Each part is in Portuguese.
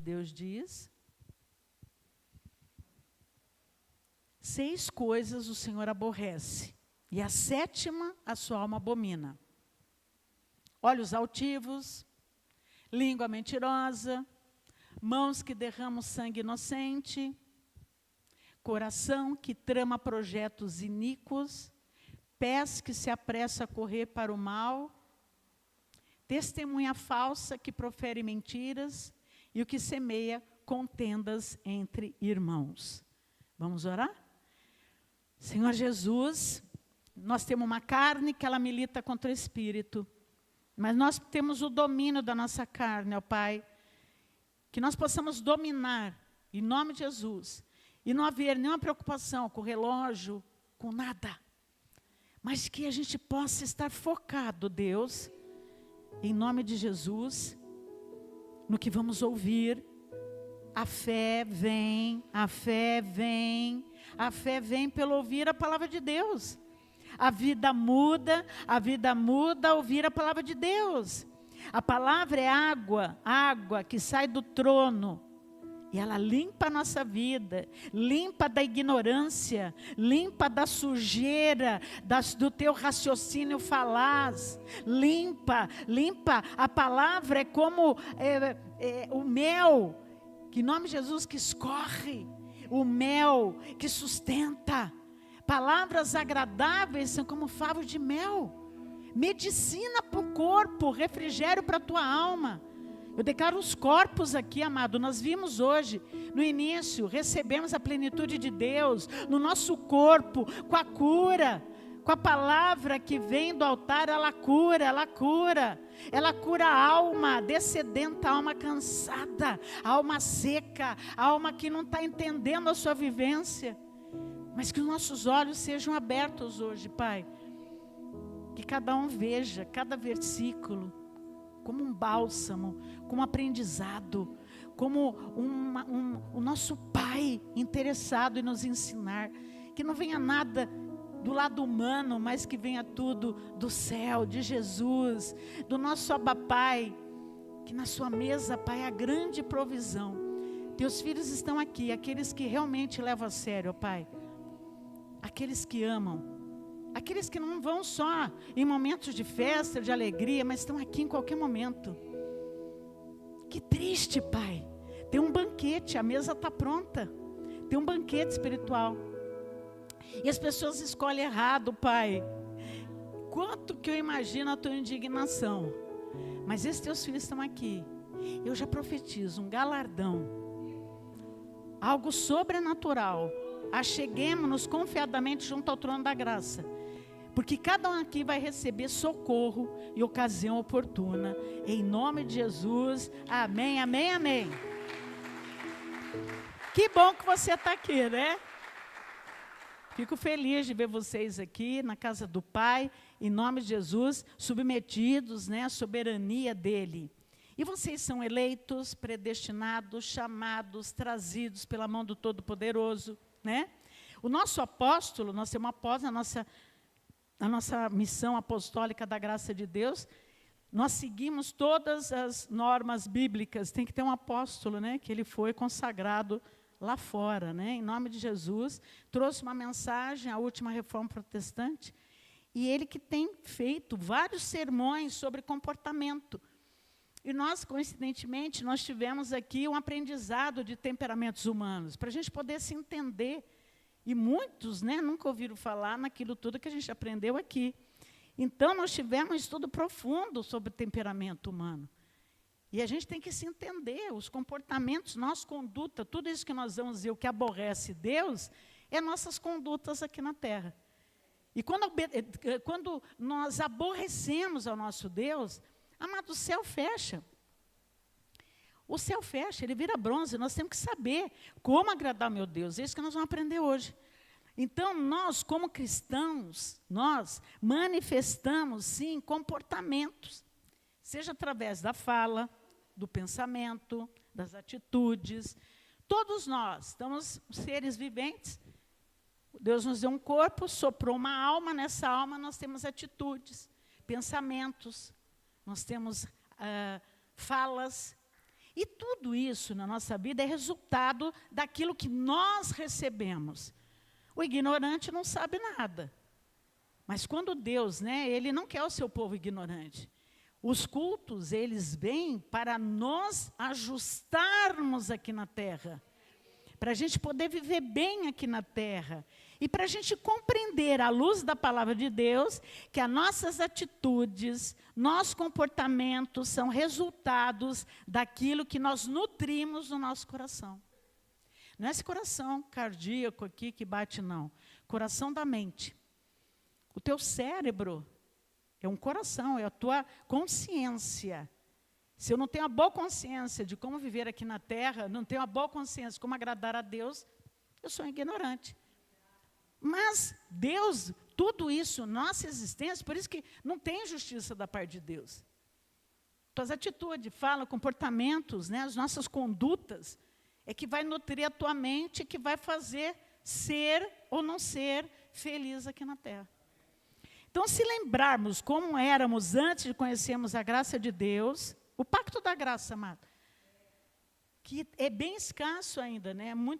Deus diz: 6 coisas o Senhor aborrece, e a 7ª a sua alma abomina: olhos altivos, língua mentirosa, mãos que derramam sangue inocente, coração que trama projetos iníquos, pés que se apressam a correr para o mal, testemunha falsa que profere mentiras, e o que semeia contendas entre irmãos. Vamos orar? Senhor Jesus, nós temos uma carne que ela milita contra o espírito, mas nós temos o domínio da nossa carne, ó Pai, que nós possamos dominar, em nome de Jesus, e não haver nenhuma preocupação com o relógio, com nada, mas que a gente possa estar focado, Deus, em nome de Jesus, no que vamos ouvir. A fé vem, a fé vem, a fé vem pelo ouvir a palavra de Deus. A vida muda ao ouvir a palavra de Deus. A palavra é água, água que sai do trono. E ela limpa a nossa vida, limpa da ignorância, limpa da sujeira, do teu raciocínio falaz. Limpa. A palavra é como o mel, que em nome de Jesus que escorre, o mel que sustenta. Palavras agradáveis são como favos de mel, medicina para o corpo, refrigério para a tua alma. Eu declaro os corpos aqui, amado, nós vimos hoje, no início, recebemos a plenitude de Deus, no nosso corpo, com a cura, com a palavra que vem do altar, ela cura a alma descedenta, a alma cansada, a alma seca, a alma que não está entendendo a sua vivência, mas que os nossos olhos sejam abertos hoje, Pai, que cada um veja, cada versículo, como um bálsamo, como um aprendizado, como o nosso Pai interessado em nos ensinar, que não venha nada do lado humano, mas que venha tudo do céu, de Jesus, do nosso Abba Pai, que na sua mesa, Pai, há grande provisão. Teus filhos estão aqui, aqueles que realmente levam a sério, Pai, aqueles que amam, aqueles que não vão só em momentos de festa, de alegria, mas estão aqui em qualquer momento. Que triste, Pai. Tem um banquete, a mesa está pronta. Tem um banquete espiritual. E as pessoas escolhem errado, Pai. Quanto que eu imagino a tua indignação. Mas esses teus filhos estão aqui. Eu já profetizo um galardão. Algo sobrenatural. Acheguemos-nos confiadamente junto ao trono da graça. Porque cada um aqui vai receber socorro e ocasião oportuna. Em nome de Jesus. Amém, amém, amém. Que bom que você está aqui, né? Fico feliz de ver vocês aqui na casa do Pai, em nome de Jesus, submetidos, né, à soberania dEle. E vocês são eleitos, predestinados, chamados, trazidos pela mão do Todo-Poderoso, né? O nosso apóstolo, nós temos um apóstolo, a nossa missão apostólica da graça de Deus, nós seguimos todas as normas bíblicas. Tem que ter um apóstolo, né, que ele foi consagrado lá fora, né, em nome de Jesus, trouxe uma mensagem, a última reforma protestante, e ele que tem feito vários sermões sobre comportamento. E nós, coincidentemente, nós tivemos aqui um aprendizado de temperamentos humanos, para a gente poder se entender. E muitos, né, nunca ouviram falar naquilo tudo que a gente aprendeu aqui. Então, nós tivemos um estudo profundo sobre temperamento humano. E a gente tem que se entender, os comportamentos, nossa conduta, tudo isso que nós vamos dizer, o que aborrece Deus, é nossas condutas aqui na terra. E quando nós aborrecemos ao nosso Deus, amado, o céu fecha. O céu fecha, ele vira bronze, nós temos que saber como agradar o meu Deus, é isso que nós vamos aprender hoje. Então, nós, como cristãos, nós manifestamos, sim, comportamentos, seja através da fala, do pensamento, das atitudes. Todos nós estamos seres viventes. Deus nos deu um corpo, soprou uma alma, nessa alma nós temos atitudes, pensamentos, nós temos falas. E tudo isso na nossa vida é resultado daquilo que nós recebemos. O ignorante não sabe nada. Mas quando Deus, Ele não quer o seu povo ignorante. Os cultos, eles vêm para nos ajustarmos aqui na terra. Para a gente poder viver bem aqui na terra. E para a gente compreender, à luz da palavra de Deus, que as nossas atitudes, nossos comportamentos são resultados daquilo que nós nutrimos no nosso coração. Não é esse coração cardíaco aqui que bate, não. Coração da mente. O teu cérebro é um coração, é a tua consciência. Se eu não tenho a boa consciência de como viver aqui na terra, não tenho a boa consciência de como agradar a Deus, eu sou ignorante. Mas Deus, tudo isso, nossa existência, por isso que não tem justiça da parte de Deus. Tuas atitudes, fala, comportamentos, as nossas condutas, é que vai nutrir a tua mente, que vai fazer ser ou não ser feliz aqui na terra. Então, se lembrarmos como éramos antes de conhecermos a graça de Deus, o pacto da graça, amado, que é bem escasso ainda,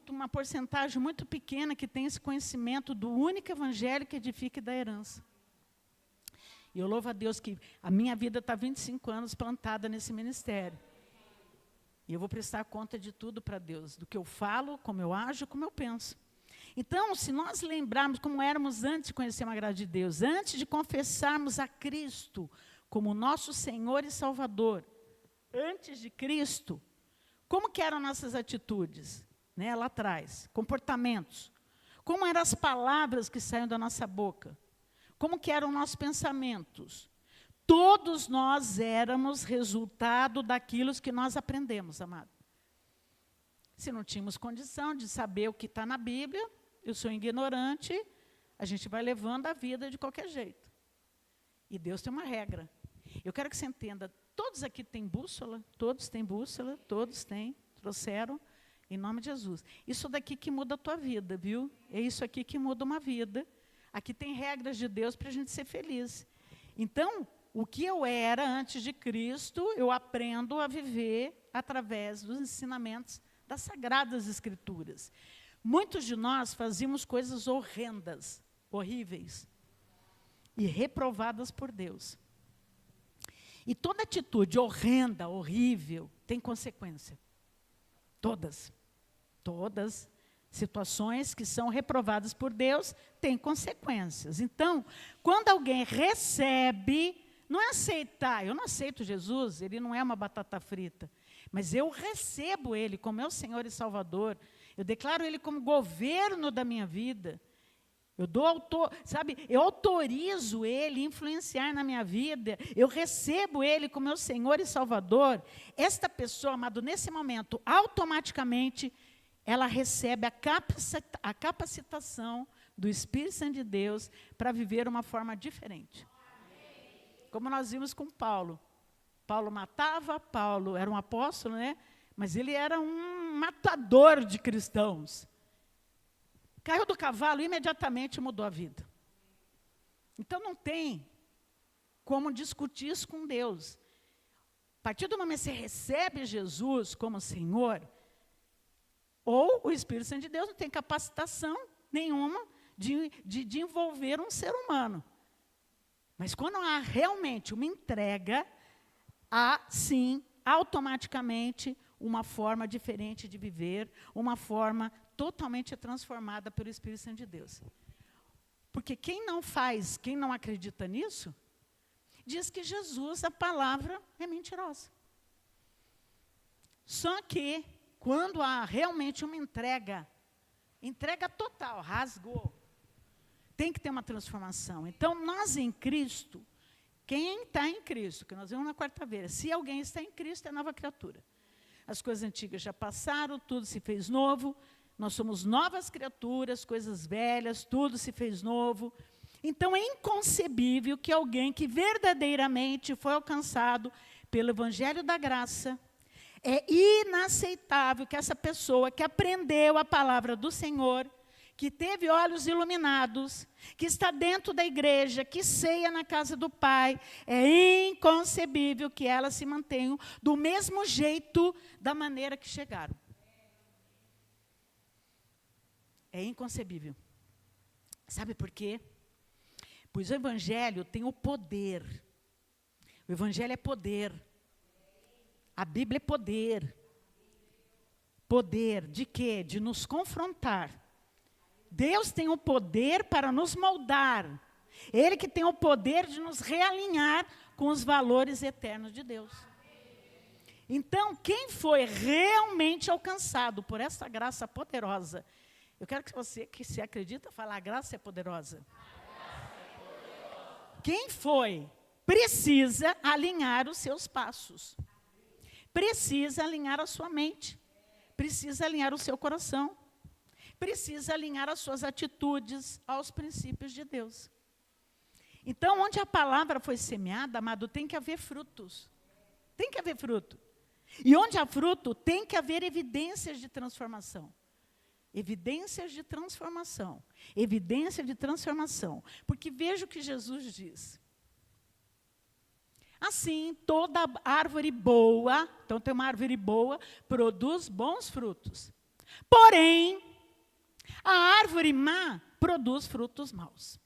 uma porcentagem muito pequena que tem esse conhecimento do único evangelho que edifica e dá herança. E eu louvo a Deus que a minha vida está 25 anos plantada nesse ministério. E eu vou prestar conta de tudo para Deus, do que eu falo, como eu ajo, como eu penso. Então, se nós lembrarmos como éramos antes de conhecer a graça de Deus, antes de confessarmos a Cristo como nosso Senhor e Salvador, antes de Cristo, como que eram nossas atitudes, lá atrás, comportamentos, como eram as palavras que saíam da nossa boca, como que eram nossos pensamentos. Todos nós éramos resultado daquilo que nós aprendemos, amado. Se não tínhamos condição de saber o que está na Bíblia, eu sou ignorante, a gente vai levando a vida de qualquer jeito. E Deus tem uma regra. Eu quero que você entenda, todos aqui têm bússola, todos têm, trouxeram, em nome de Jesus. Isso daqui que muda a tua vida, viu? É isso aqui que muda uma vida. Aqui tem regras de Deus para a gente ser feliz. Então, o que eu era antes de Cristo, eu aprendo a viver através dos ensinamentos das Sagradas Escrituras. Muitos de nós fazíamos coisas horrendas, horríveis, e reprovadas por Deus. E toda atitude horrenda, horrível, tem consequência. Todas situações que são reprovadas por Deus têm consequências. Então, quando alguém recebe, não é aceitar, eu não aceito Jesus, ele não é uma batata frita, mas eu recebo ele como meu Senhor e Salvador, eu declaro ele como governo da minha vida, eu autorizo ele a influenciar na minha vida, eu recebo ele como meu Senhor e Salvador. Esta pessoa, amado, nesse momento, automaticamente, ela recebe a capacitação do Espírito Santo de Deus para viver uma forma diferente. Como nós vimos com Paulo. Paulo matava, Paulo era um apóstolo, mas ele era um matador de cristãos. Caiu do cavalo, imediatamente mudou a vida. Então, não tem como discutir isso com Deus. A partir do momento que você recebe Jesus como Senhor, ou o Espírito Santo de Deus não tem capacitação nenhuma de envolver um ser humano. Mas quando há realmente uma entrega, há, sim, automaticamente, uma forma diferente de viver, uma forma totalmente transformada pelo Espírito Santo de Deus. Porque quem não acredita nisso, diz que Jesus, a palavra, é mentirosa. Só que, quando há realmente uma entrega total, rasgou, tem que ter uma transformação. Então, nós em Cristo, quem está em Cristo, que nós vimos na quarta-feira, se alguém está em Cristo, é nova criatura. As coisas antigas já passaram, tudo se fez novo, nós somos novas criaturas, coisas velhas, tudo se fez novo. Então, é inconcebível que alguém que verdadeiramente foi alcançado pelo Evangelho da Graça, é inaceitável que essa pessoa que aprendeu a palavra do Senhor, que teve olhos iluminados, que está dentro da igreja, que ceia na casa do Pai, é inconcebível que elas se mantenham do mesmo jeito, da maneira que chegaram. É inconcebível. Sabe por quê? Pois o Evangelho tem o poder. O Evangelho é poder. A Bíblia é poder. Poder de quê? De nos confrontar. Deus tem o poder para nos moldar. Ele que tem o poder de nos realinhar com os valores eternos de Deus. Então, quem foi realmente alcançado por essa graça poderosa? Eu quero que você, que se acredita, fale, a graça é poderosa. Quem foi, precisa alinhar os seus passos. Precisa alinhar a sua mente. Precisa alinhar o seu coração. Precisa alinhar as suas atitudes aos princípios de Deus. Então, onde a palavra foi semeada, amado, tem que haver frutos. Tem que haver fruto. E onde há fruto, tem que haver evidências de transformação. Evidências de transformação. Evidência de transformação. Porque veja o que Jesus diz. Assim, toda árvore boa, então tem uma árvore boa, produz bons frutos. Porém, a árvore má produz frutos maus.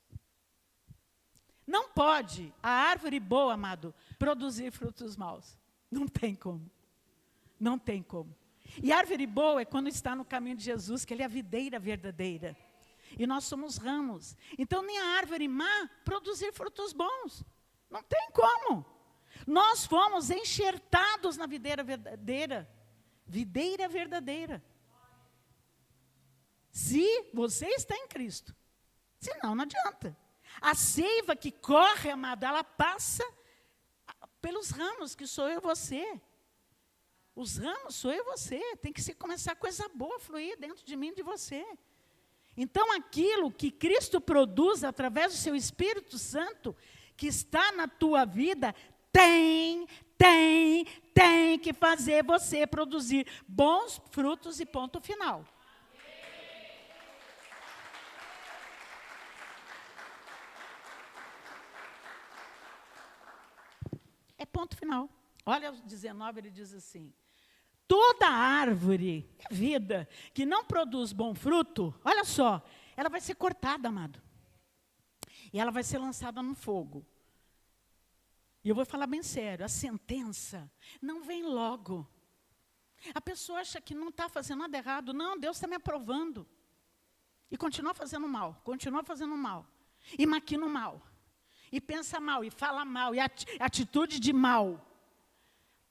Não pode a árvore boa, amado, produzir frutos maus. Não tem como. Não tem como. E a árvore boa é quando está no caminho de Jesus, que Ele é a videira verdadeira. E nós somos ramos. Então, nem a árvore má produzir frutos bons. Não tem como. Nós fomos enxertados na videira verdadeira. Videira verdadeira. Se você está em Cristo. Senão, não adianta. A seiva que corre, amado, ela passa pelos ramos, que sou eu e você. Os ramos sou eu e você. Tem que começar coisa boa a fluir dentro de mim e de você. Então, aquilo que Cristo produz através do seu Espírito Santo, que está na tua vida, tem que fazer você produzir bons frutos e ponto final. É ponto final. Olha o 19, ele diz assim: toda árvore, é vida, que não produz bom fruto, olha só, ela vai ser cortada, amado. E ela vai ser lançada no fogo. E eu vou falar bem sério, a sentença não vem logo. A pessoa acha que não está fazendo nada errado. Não, Deus está me aprovando. E continua fazendo mal, continua fazendo mal. E maquina o mal. E pensa mal, e fala mal, e atitude de mal.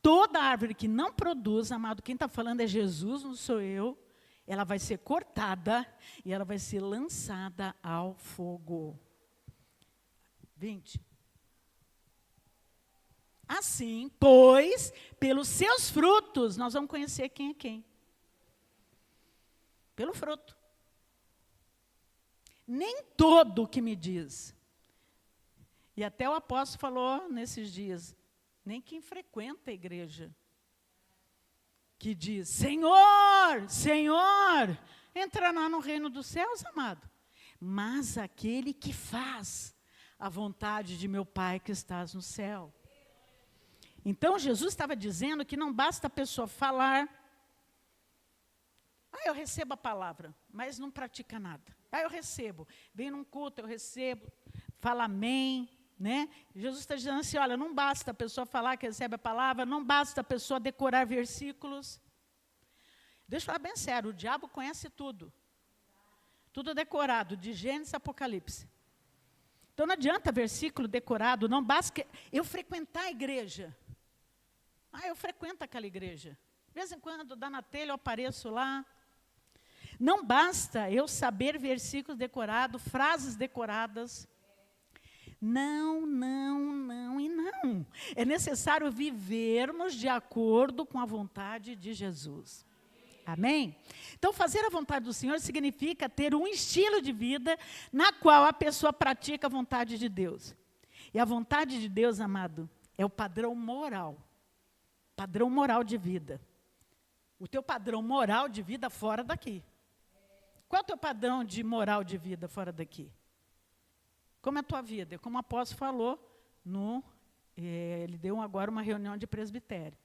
Toda árvore que não produz, amado, quem está falando é Jesus, não sou eu. Ela vai ser cortada e ela vai ser lançada ao fogo. 20. Assim, pois, pelos seus frutos, nós vamos conhecer quem é quem. Pelo fruto. Nem todo que me diz. E até o apóstolo falou nesses dias, nem quem frequenta a igreja, que diz, Senhor, Senhor, entrará no reino dos céus, amado. Mas aquele que faz a vontade de meu Pai que estás no céu. Então, Jesus estava dizendo que não basta a pessoa falar, eu recebo a palavra, mas não pratica nada. Eu recebo, vem num culto, eu recebo, fala amém, né? Jesus está dizendo assim, olha, não basta a pessoa falar que recebe a palavra, não basta a pessoa decorar versículos. Deixa eu falar bem sério, o diabo conhece tudo. Tudo decorado, de Gênesis a Apocalipse. Então não adianta versículo decorado, não basta eu frequentar a igreja. Eu frequento aquela igreja. De vez em quando, dá na telha, eu apareço lá. Não basta eu saber versículos decorados, frases decoradas. Não, não e não. É necessário vivermos de acordo com a vontade de Jesus. Amém? Então, fazer a vontade do Senhor significa ter um estilo de vida na qual a pessoa pratica a vontade de Deus. E a vontade de Deus, amado, é o padrão moral. Padrão moral de vida. O teu padrão moral de vida fora daqui. Qual é o teu padrão de moral de vida fora daqui? Como é a tua vida? Como o apóstolo falou, ele deu agora uma reunião de presbitério.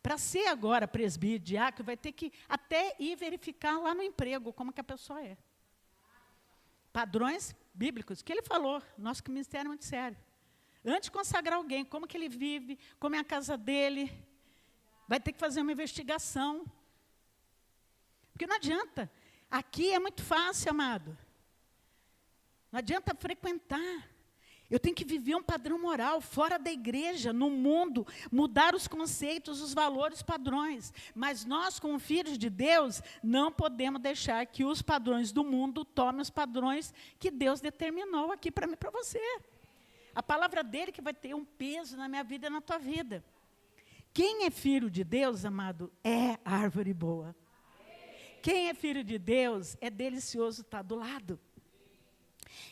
Para ser agora presbítero, diácono, vai ter que até ir verificar lá no emprego como que a pessoa é. Padrões bíblicos, que ele falou, nosso ministério é muito sério. Antes de consagrar alguém, como que ele vive, como é a casa dele, vai ter que fazer uma investigação. Porque não adianta, aqui é muito fácil, amado. Não adianta frequentar. Eu tenho que viver um padrão moral fora da igreja, no mundo, mudar os conceitos, os valores, padrões. Mas nós, como filhos de Deus, não podemos deixar que os padrões do mundo tomem os padrões que Deus determinou aqui para mim e para você. A palavra dele que vai ter um peso na minha vida e na tua vida. Quem é filho de Deus, amado, é árvore boa. Quem é filho de Deus, é delicioso estar do lado.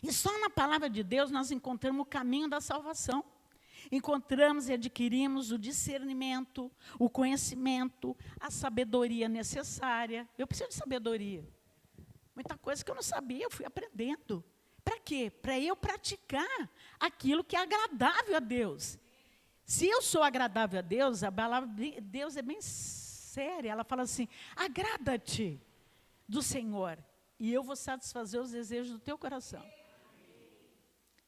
E só na palavra de Deus nós encontramos o caminho da salvação. Encontramos e adquirimos o discernimento, o conhecimento, a sabedoria necessária. Eu preciso de sabedoria. Muita coisa que eu não sabia, eu fui aprendendo. Para quê? Para eu praticar aquilo que é agradável a Deus. Se eu sou agradável a Deus, a palavra de Deus é bem séria. Ela fala assim, agrada-te do Senhor. E eu vou satisfazer os desejos do teu coração.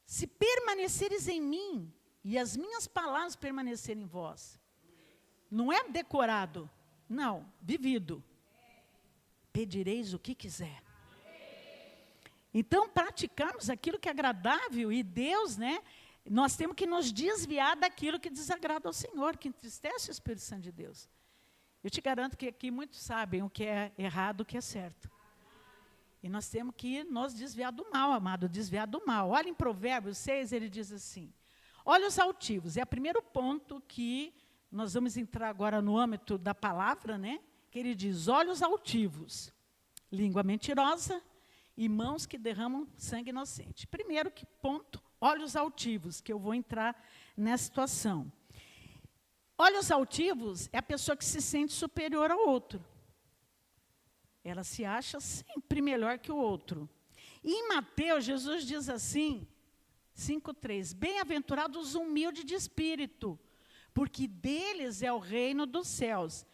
Se permaneceres em mim, e as minhas palavras permanecerem em vós, não é decorado, não, vivido. Pedireis o que quiser. Então, praticarmos aquilo que é agradável, e Deus, nós temos que nos desviar daquilo que desagrada ao Senhor, que entristece o Espírito Santo de Deus. Eu te garanto que aqui muitos sabem o que é errado, o que é certo. E nós temos que nos desviar do mal, amado, desviar do mal. Olha em Provérbios 6, ele diz assim, olhos altivos, é o primeiro ponto que nós vamos entrar agora no âmbito da palavra, que ele diz, olhos altivos, língua mentirosa e mãos que derramam sangue inocente. Primeiro ponto, olhos altivos, que eu vou entrar nessa situação. Olhos altivos é a pessoa que se sente superior ao outro. Ela se acha sempre melhor que o outro. E em Mateus, Jesus diz assim, 5:3, bem-aventurados os humildes de espírito, porque deles é o reino dos céus.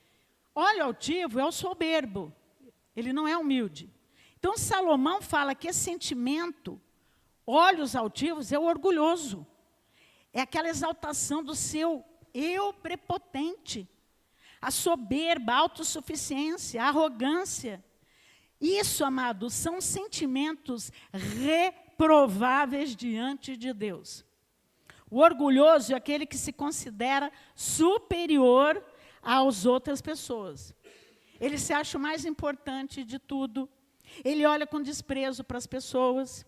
Olho altivo é o soberbo, ele não é humilde. Então, Salomão fala que esse sentimento, olhos altivos, é o orgulhoso. É aquela exaltação do seu eu prepotente. A soberba, a autossuficiência, a arrogância. Isso, amados, são sentimentos reprováveis diante de Deus. O orgulhoso é aquele que se considera superior às outras pessoas. Ele se acha o mais importante de tudo. Ele olha com desprezo para as pessoas.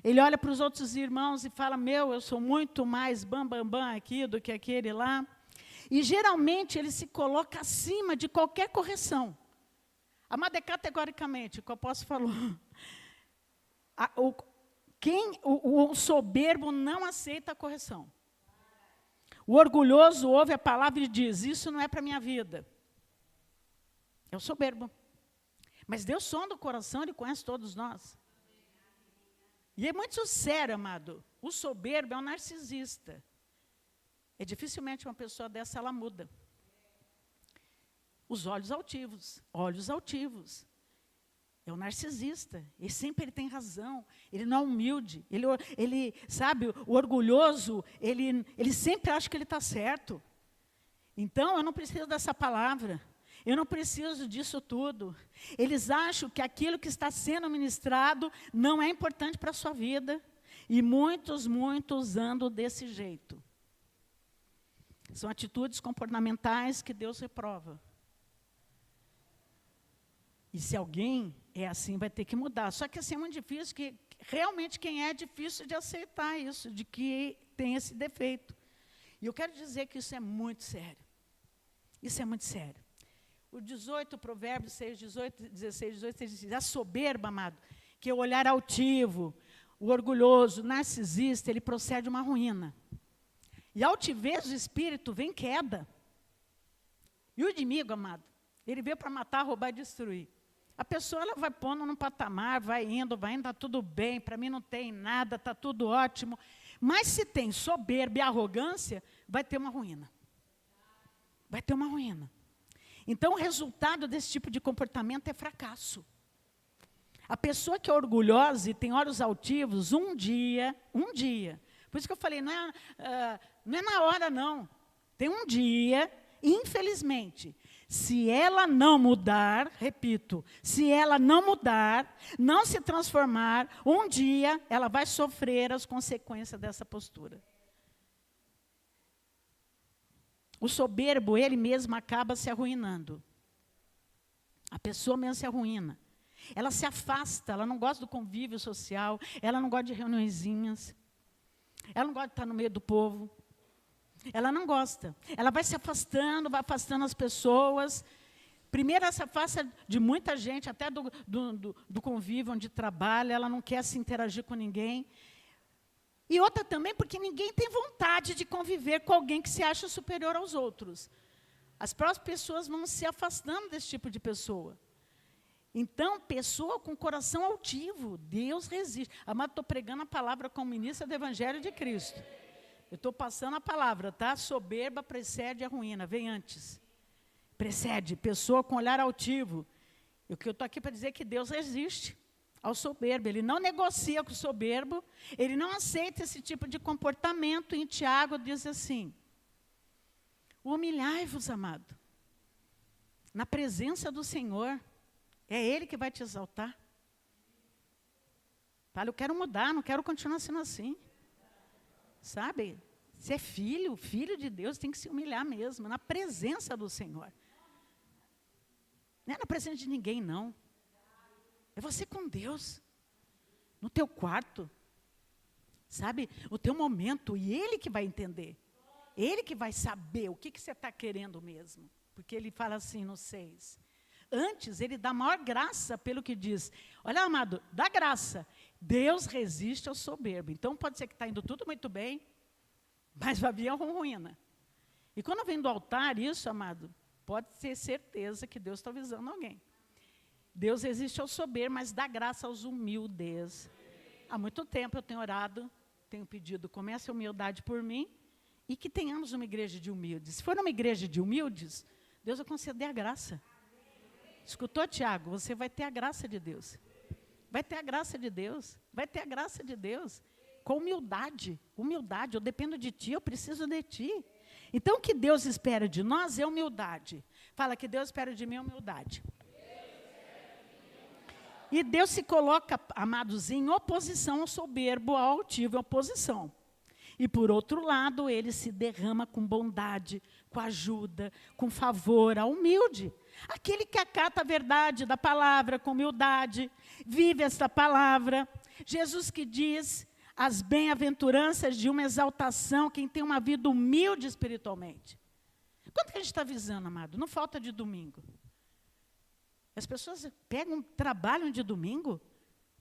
Ele olha para os outros irmãos e fala, eu sou muito mais bam aqui do que aquele lá. E, geralmente, ele se coloca acima de qualquer correção. Amado, é categoricamente, o que o apóstolo falou. O soberbo não aceita a correção. O orgulhoso ouve a palavra e diz, isso não é para a minha vida. É o soberbo. Mas Deus sonda o coração, Ele conhece todos nós. E é muito sério, amado. O soberbo é um narcisista. É dificilmente uma pessoa dessa, ela muda. Os olhos altivos. É um narcisista. Ele sempre tem razão. Ele não é humilde. Ele sabe, o orgulhoso, ele sempre acha que ele está certo. Então, eu não preciso dessa palavra. Eu não preciso disso tudo. Eles acham que aquilo que está sendo ministrado não é importante para a sua vida. E muitos andam desse jeito. São atitudes comportamentais que Deus reprova. E se alguém é assim, vai ter que mudar. Só que assim é muito difícil, que realmente quem é difícil de aceitar isso, de que tem esse defeito. E eu quero dizer que isso é muito sério. Isso é muito sério. O 18, Provérbios 6, 16, 18, ele diz, a soberba, amado, que é o olhar altivo, o orgulhoso, o narcisista, ele procede uma ruína. E a altivez do espírito vem queda. E o inimigo, amado, ele veio para matar, roubar e destruir. A pessoa ela vai pondo num patamar, vai indo, está tudo bem, para mim não tem nada, está tudo ótimo. Mas se tem soberba e arrogância, vai ter uma ruína. Vai ter uma ruína. Então, o resultado desse tipo de comportamento é fracasso. A pessoa que é orgulhosa e tem olhos altivos, um dia, por isso que eu falei, não é na hora não, tem um dia, infelizmente, se ela não mudar, repito, se ela não mudar, não se transformar, um dia ela vai sofrer as consequências dessa postura. O soberbo, ele mesmo acaba se arruinando. A pessoa mesmo se arruína. Ela se afasta, ela não gosta do convívio social, ela não gosta de reuniõezinhas, ela não gosta de estar no meio do povo. Ela não gosta. Ela vai se afastando, vai afastando as pessoas. Primeiro, ela se afasta de muita gente, até do convívio onde trabalha, ela não quer se interagir com ninguém. E outra também, porque ninguém tem vontade de conviver com alguém que se acha superior aos outros. As próprias pessoas vão se afastando desse tipo de pessoa. Então, pessoa com coração altivo, Deus resiste. Amado, estou pregando a palavra como ministra do Evangelho de Cristo. Eu estou passando a palavra, tá? Soberba precede a ruína, vem antes. Precede, pessoa com olhar altivo. E o que eu estou aqui para dizer é que Deus resiste ao soberbo. Ele não negocia com o soberbo, ele não aceita esse tipo de comportamento. Em Tiago diz assim, humilhai-vos, amado, na presença do Senhor. É Ele que vai te exaltar. Fala, eu quero mudar, não quero continuar sendo assim. Sabe? Se é filho de Deus, tem que se humilhar mesmo, na presença do Senhor. Não é na presença de ninguém, não. É você com Deus. No teu quarto. Sabe? O teu momento. E Ele que vai entender. Ele que vai saber o que você está querendo mesmo. Porque Ele fala assim no 6. Antes, Ele dá maior graça pelo que diz. Olha, amado, dá graça. Deus resiste ao soberbo. Então, pode ser que está indo tudo muito bem, mas vai vir a ruína. E quando vem do altar isso, amado, pode ter certeza que Deus está avisando alguém. Deus resiste ao soberbo, mas dá graça aos humildes. Há muito tempo eu tenho orado, tenho pedido, comece a humildade por mim, e que tenhamos uma igreja de humildes. Se for uma igreja de humildes, Deus vai conceder a graça. Escutou, Tiago? Você vai ter a graça de Deus. Vai ter a graça de Deus. Vai ter a graça de Deus. Com humildade. Humildade. Eu dependo de ti, eu preciso de ti. Então, o que Deus espera de nós é humildade. Fala que Deus espera de mim humildade. E Deus se coloca, amados, em oposição ao soberbo, ao altivo, em oposição. E, por outro lado, Ele se derrama com bondade, com ajuda, com favor ao humilde. Aquele que acata a verdade da palavra com humildade, vive esta palavra. Jesus que diz as bem-aventuranças de uma exaltação, quem tem uma vida humilde espiritualmente. Quanto que a gente está visando, amado? Não falta de domingo. As pessoas pegam, trabalham de domingo.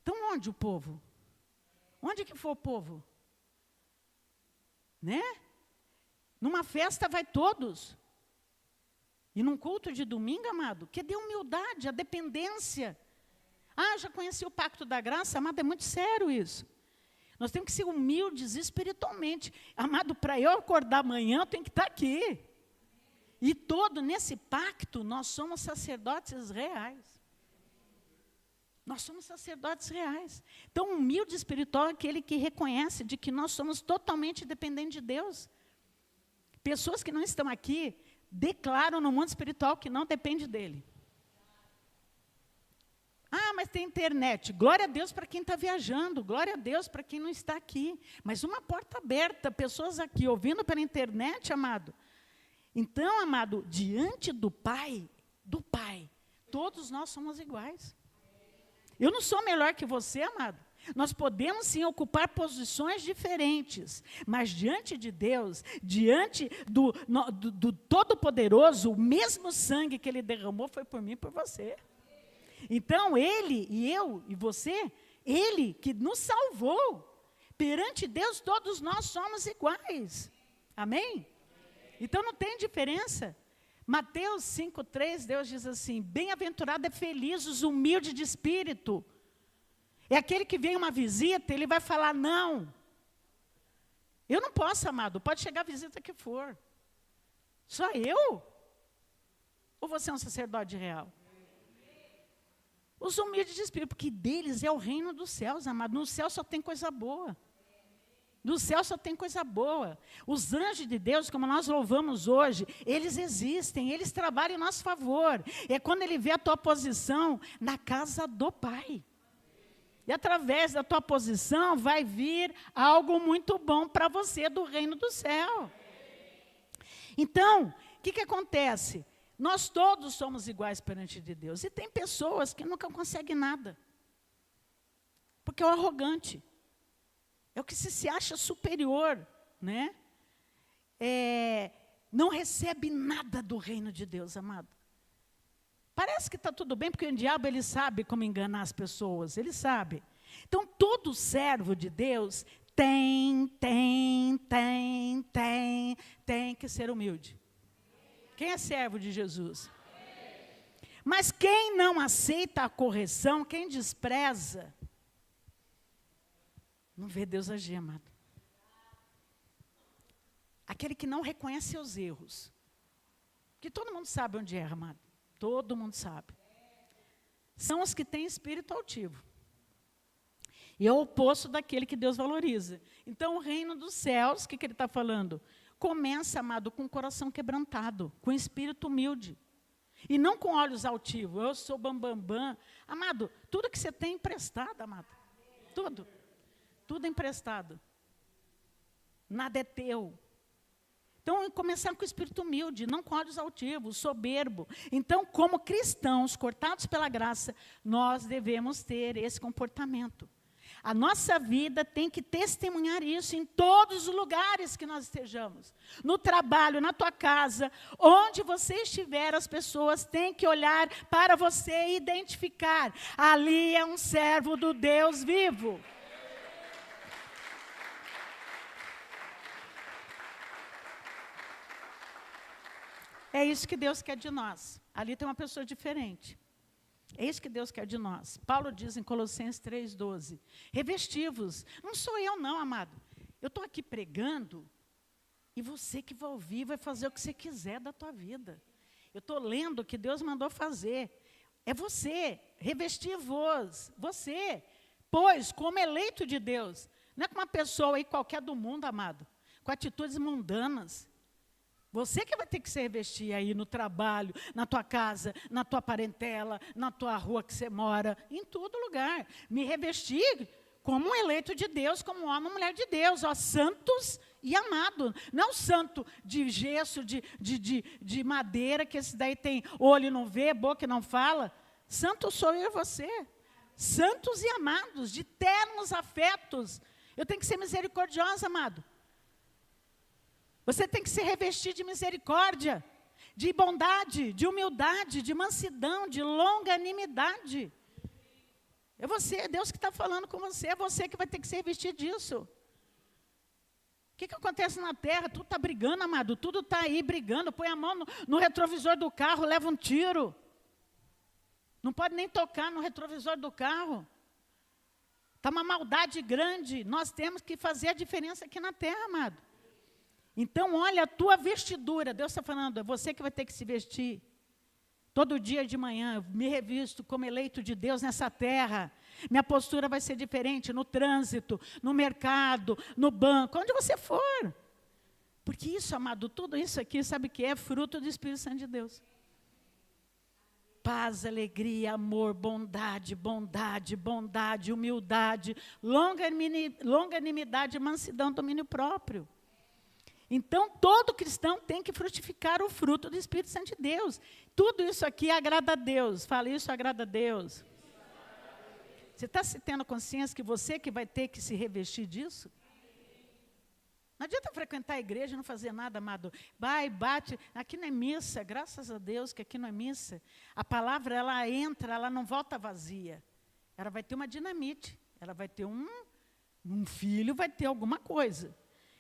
Então, onde o povo? Onde que for o povo? Né? Numa festa vai todos. E num culto de domingo, amado, que dê humildade, a dependência. Ah, já conheci o pacto da graça, amado, é muito sério isso. Nós temos que ser humildes espiritualmente. Amado, para eu acordar amanhã, eu tenho que estar aqui. E todo nesse pacto, nós somos sacerdotes reais. Nós somos sacerdotes reais. Então, humilde espiritual é aquele que reconhece de que nós somos totalmente dependentes de Deus. Pessoas que não estão aqui declaram no mundo espiritual que não depende dele. Ah, mas tem internet. Glória a Deus para quem está viajando. Glória a Deus para quem não está aqui. Mas uma porta aberta, pessoas aqui ouvindo pela internet, amado. Então, amado, diante do Pai, todos nós somos iguais. Eu não sou melhor que você, amado. Nós podemos, sim, ocupar posições diferentes, mas diante de Deus, diante do Todo-Poderoso, o mesmo sangue que Ele derramou foi por mim e por você. Então, Ele e eu e você, Ele que nos salvou. Perante Deus, todos nós somos iguais. Amém? Então, não tem diferença. Mateus 5,3, Deus diz assim, bem-aventurado é feliz os humildes de espírito. É aquele que vem uma visita, ele vai falar, não. Eu não posso, amado, pode chegar a visita que for. Só eu? Ou você é um sacerdote real? Os humildes de espírito, porque deles é o reino dos céus, amado. No céu só tem coisa boa. No céu só tem coisa boa. Os anjos de Deus, como nós louvamos hoje, eles existem, eles trabalham em nosso favor. É quando ele vê a tua posição na casa do Pai. E através da tua posição vai vir algo muito bom para você do reino do céu. Então, o que acontece? Nós todos somos iguais perante de Deus. E tem pessoas que nunca conseguem nada. Porque é o arrogante. É o que se acha superior, né? Não recebe nada do reino de Deus, amado. Parece que está tudo bem, porque o diabo ele sabe como enganar as pessoas, ele sabe. Então, todo servo de Deus tem que ser humilde. Quem é servo de Jesus? Mas quem não aceita a correção, quem despreza, não vê Deus agir, amado. Aquele que não reconhece seus erros. Porque todo mundo sabe onde erra, amado. Todo mundo sabe. São os que têm espírito altivo. E é o oposto daquele que Deus valoriza. Então, o reino dos céus, o que ele está falando? Começa, amado, com o coração quebrantado, com espírito humilde. E não com olhos altivos. Eu sou bambambam. Amado, tudo que você tem é emprestado, amado. Tudo. Tudo é emprestado. Nada é teu. Então, começar com o espírito humilde, não com olhos altivos, soberbo. Então, como cristãos, cortados pela graça, nós devemos ter esse comportamento. A nossa vida tem que testemunhar isso em todos os lugares que nós estejamos. No trabalho, na tua casa, onde você estiver, as pessoas têm que olhar para você e identificar. Ali é um servo do Deus vivo. É isso que Deus quer de nós. Ali tem uma pessoa diferente. É isso que Deus quer de nós. Paulo diz em Colossenses 3,12, revesti-vos. Não sou eu não, amado. Eu estou aqui pregando e você que vai ouvir vai fazer o que você quiser da tua vida. Eu estou lendo o que Deus mandou fazer. É você, revesti-vos. Você, pois, como eleito de Deus. Não é com uma pessoa aí qualquer do mundo, amado. Com atitudes mundanas. Você que vai ter que se revestir aí no trabalho, na tua casa, na tua parentela, na tua rua que você mora, em todo lugar. Me revestir como um eleito de Deus, como homem e mulher de Deus, ó, santos e amados. Não santo de gesso, de madeira, que esse daí tem olho e não vê, boca e não fala. Santo sou eu e você. Santos e amados, de ternos afetos. Eu tenho que ser misericordiosa, amado. Você tem que se revestir de misericórdia, de bondade, de humildade, de mansidão, de longanimidade. É você, é Deus que está falando com você, é você que vai ter que se revestir disso. O que acontece na terra? Tudo está brigando, amado, tudo está aí brigando. Põe a mão no retrovisor do carro, leva um tiro. Não pode nem tocar no retrovisor do carro. Está uma maldade grande. Nós temos que fazer a diferença aqui na terra, amado. Então, olha, a tua vestidura, Deus está falando, é você que vai ter que se vestir. Todo dia de manhã, eu me revisto como eleito de Deus nessa terra. Minha postura vai ser diferente no trânsito, no mercado, no banco, onde você for. Porque isso, amado, tudo isso aqui, sabe o que é? Fruto do Espírito Santo de Deus. Paz, alegria, amor, bondade, humildade, longanimidade, mansidão, domínio próprio. Então, todo cristão tem que frutificar o fruto do Espírito Santo de Deus. Tudo isso aqui agrada a Deus. Fala, isso agrada a Deus. Você está tendo consciência que você que vai ter que se revestir disso? Não adianta frequentar a igreja e não fazer nada, amado. Vai, bate. Aqui não é missa, graças a Deus que aqui não é missa. A palavra, ela entra, ela não volta vazia. Ela vai ter uma dinamite. Ela vai ter um filho, vai ter alguma coisa.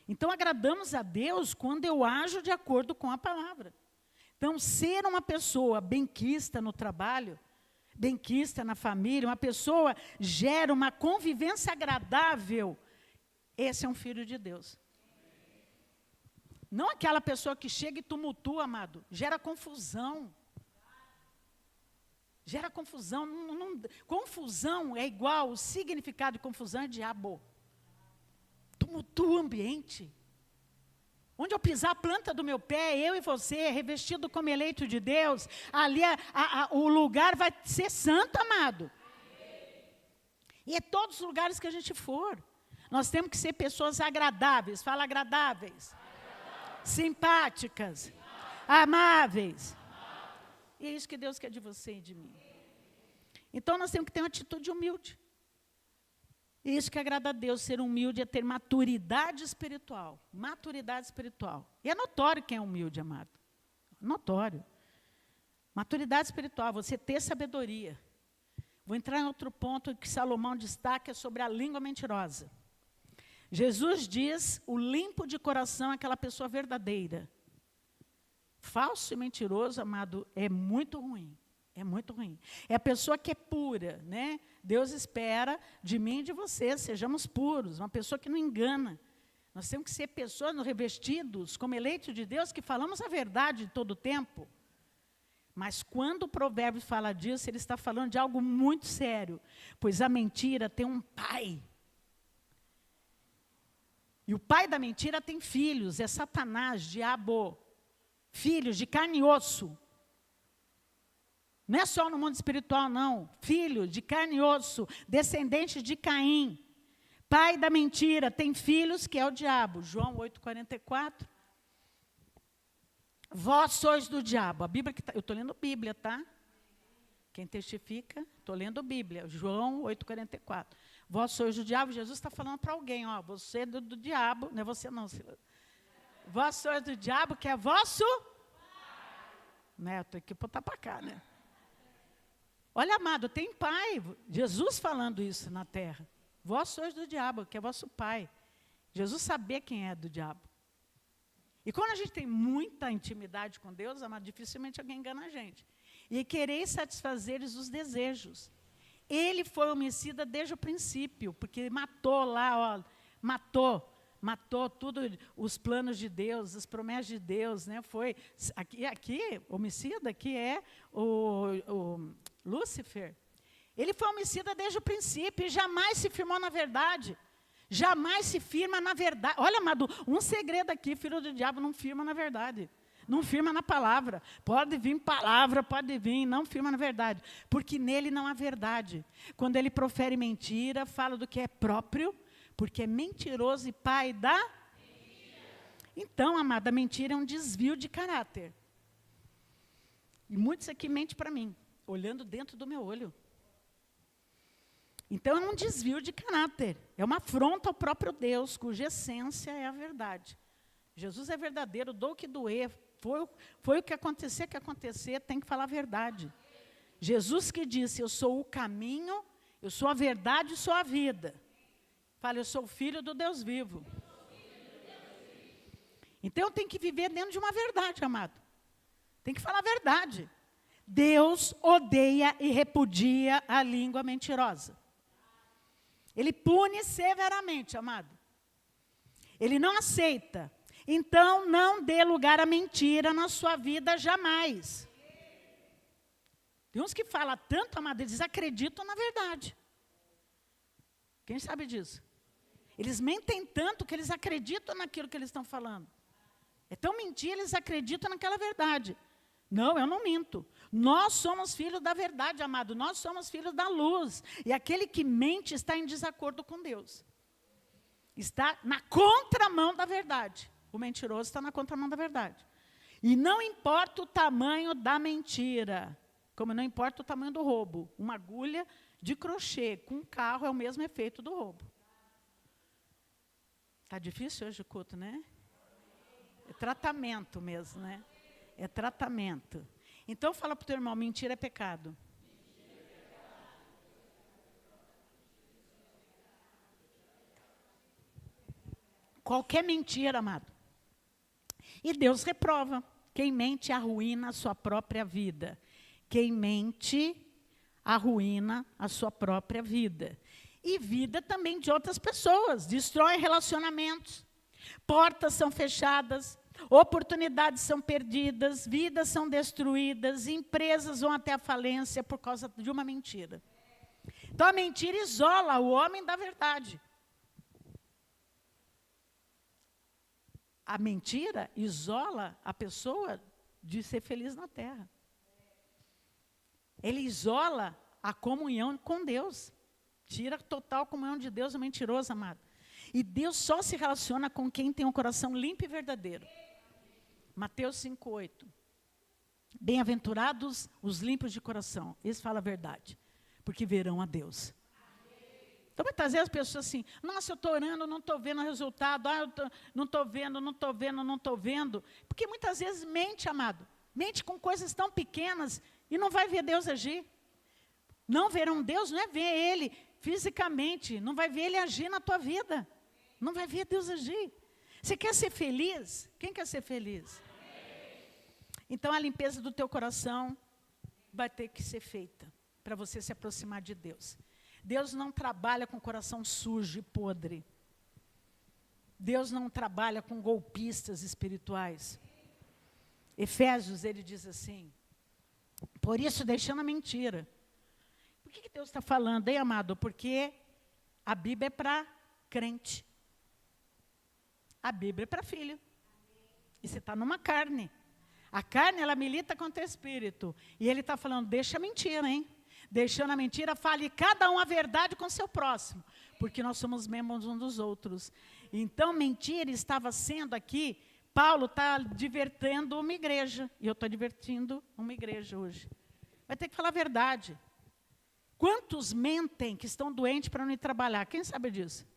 Então, agradamos a Deus quando eu ajo de acordo com a palavra. Então, ser uma pessoa benquista no trabalho, benquista na família, uma pessoa gera uma convivência agradável, esse é um filho de Deus. Não aquela pessoa que chega e tumultua, amado, gera confusão. Gera confusão. Confusão é igual, o significado de confusão é diabo. Tumultua o ambiente. Onde eu pisar a planta do meu pé, eu e você, revestido como eleito de Deus, ali o lugar vai ser santo, amado. E é todos os lugares que a gente for. Nós temos que ser pessoas agradáveis, fala agradáveis. Simpáticas, amáveis. E é isso que Deus quer de você e de mim. Então nós temos que ter uma atitude humilde. E isso que agrada a Deus, ser humilde é ter maturidade espiritual. Maturidade espiritual. E é notório quem é humilde, amado. Notório. Maturidade espiritual, você ter sabedoria. Vou entrar em outro ponto que Salomão destaca, é sobre a língua mentirosa. Jesus diz, o limpo de coração é aquela pessoa verdadeira. Falso e mentiroso, amado, é muito ruim. É muito ruim. É a pessoa que é pura, né? Deus espera de mim e de você, sejamos puros. Uma pessoa que não engana. Nós temos que ser pessoas revestidos como eleitos de Deus, que falamos a verdade de todo o tempo. Mas quando o provérbio fala disso, ele está falando de algo muito sério. Pois a mentira tem um pai. E o pai da mentira tem filhos, é Satanás, diabo. Filhos de carne e osso. Não é só no mundo espiritual, não. Filho de carne e osso, descendente de Caim. Pai da mentira, tem filhos, que é o diabo. João 8,44. Vós sois do diabo. A Bíblia eu estou lendo Bíblia, tá? Quem testifica, estou lendo Bíblia. João 8,44. Vós sois do diabo. Jesus está falando para alguém, ó. Você é do diabo. Não é você não, Silas. Vós sois do diabo, que é vosso... Né, eu tenho que botar para cá, né? Olha, amado, tem pai. Jesus falando isso na terra. Vós sois do diabo, que é vosso pai. Jesus sabia quem é do diabo. E quando a gente tem muita intimidade com Deus, amado, dificilmente alguém engana a gente. E querer satisfazer os desejos. Ele foi homicida desde o princípio, porque matou lá, ó, matou tudo, os planos de Deus, as promessas de Deus, né? Foi aqui homicida, que é o Lúcifer. Ele foi homicida desde o princípio e jamais se firmou na verdade. Jamais se firma na verdade. Olha, amado, um segredo aqui, filho do diabo não firma na verdade. Não firma na palavra. Pode vir palavra, pode vir, não firma na verdade. Porque nele não há verdade. Quando ele profere mentira, fala do que é próprio, porque é mentiroso e pai da mentira. Então, amada, a mentira é um desvio de caráter. E muitos aqui mentem para mim, olhando dentro do meu olho. Então, é um desvio de caráter. É uma afronta ao próprio Deus, cuja essência é a verdade. Jesus é verdadeiro, dou o que doer. Foi o que acontecer, tem que falar a verdade. Jesus que disse, eu sou o caminho, eu sou a verdade e sou a vida. Fala, eu sou o filho do Deus vivo. Então, eu tenho que viver dentro de uma verdade, amado. Tem que falar a verdade. Deus odeia e repudia a língua mentirosa. Ele pune severamente, amado. Ele não aceita. Então, não dê lugar à mentira na sua vida jamais. Tem uns que falam tanto, amado, eles acreditam na verdade. Quem sabe disso? Eles mentem tanto que eles acreditam naquilo que eles estão falando. É tão mentira, eles acreditam naquela verdade. Não, eu não minto. Nós somos filhos da verdade, amado. Nós somos filhos da luz. E aquele que mente está em desacordo com Deus. Está na contramão da verdade. O mentiroso está na contramão da verdade. E não importa o tamanho da mentira, como não importa o tamanho do roubo. Uma agulha de crochê com um carro é o mesmo efeito do roubo. Está difícil hoje o culto, né? É tratamento mesmo, né? É tratamento. Então, fala para o teu irmão, mentira é pecado. Qualquer mentira, amado. E Deus reprova. Quem mente arruína a sua própria vida. Quem mente arruína a sua própria vida. E vida também de outras pessoas. Destrói relacionamentos. Portas são fechadas. Oportunidades são perdidas. Vidas são destruídas. Empresas vão até a falência por causa de uma mentira. Então, a mentira isola o homem da verdade. A mentira isola a pessoa de ser feliz na terra. Ele isola a comunhão com Deus. Tira a total comunhão de Deus, o mentiroso, amado. E Deus só se relaciona com quem tem um coração limpo e verdadeiro. Mateus 5:8. Bem-aventurados os limpos de coração. Esse fala a verdade, porque verão a Deus. Então, muitas vezes as pessoas assim, nossa, eu estou orando, não estou vendo o resultado, não estou vendo. Porque muitas vezes mente, amado. Mente com coisas tão pequenas e não vai ver Deus agir. Não verão Deus, não é ver Ele fisicamente, não vai ver Ele agir na tua vida. Não vai ver Deus agir. Você quer ser feliz? Quem quer ser feliz? Então, a limpeza do teu coração vai ter que ser feita para você se aproximar de Deus. Deus não trabalha com coração sujo e podre. Deus não trabalha com golpistas espirituais. Efésios, ele diz assim, por isso deixando a mentira. Por que Deus está falando, hein, amado? Porque a Bíblia é para crente. A Bíblia é para filho. E você está numa carne. A carne, ela milita contra o espírito. E ele está falando, deixa a mentira, hein? Deixando a mentira, fale cada um a verdade com seu próximo, porque nós somos membros uns dos outros. Então, mentira estava sendo aqui, Paulo está advertendo uma igreja, e eu estou advertindo uma igreja hoje. Vai ter que falar a verdade. Quantos mentem que estão doentes para não ir trabalhar? Quem sabe disso?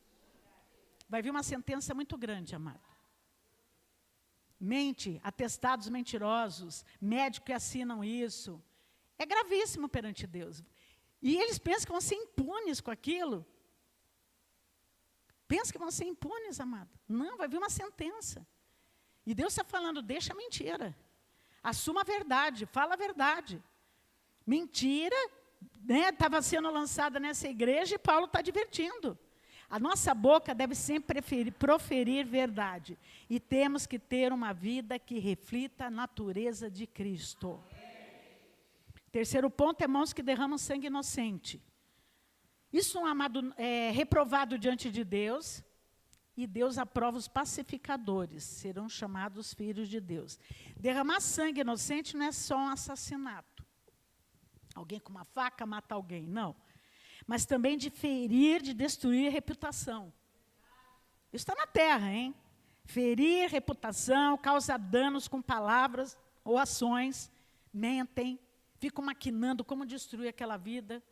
Vai vir uma sentença muito grande, amado. Mente, atestados mentirosos, médicos que assinam isso. É gravíssimo perante Deus. E eles pensam que vão ser impunes com aquilo. Pensam que vão ser impunes, amado. Não, vai vir uma sentença. E Deus está falando, deixa a mentira. Assuma a verdade, fala a verdade. Mentira, né, estava sendo lançada nessa igreja e Paulo está advertindo. A nossa boca deve sempre proferir verdade. E temos que ter uma vida que reflita a natureza de Cristo. Terceiro ponto é mãos que derramam sangue inocente. Isso é um amado reprovado diante de Deus, e Deus aprova os pacificadores, serão chamados filhos de Deus. Derramar sangue inocente não é só um assassinato. Alguém com uma faca mata alguém, não. Mas também de ferir, de destruir reputação. Isso está na terra, hein? Ferir reputação, causa danos com palavras ou ações, mentem, ficam maquinando como destruir aquela vida.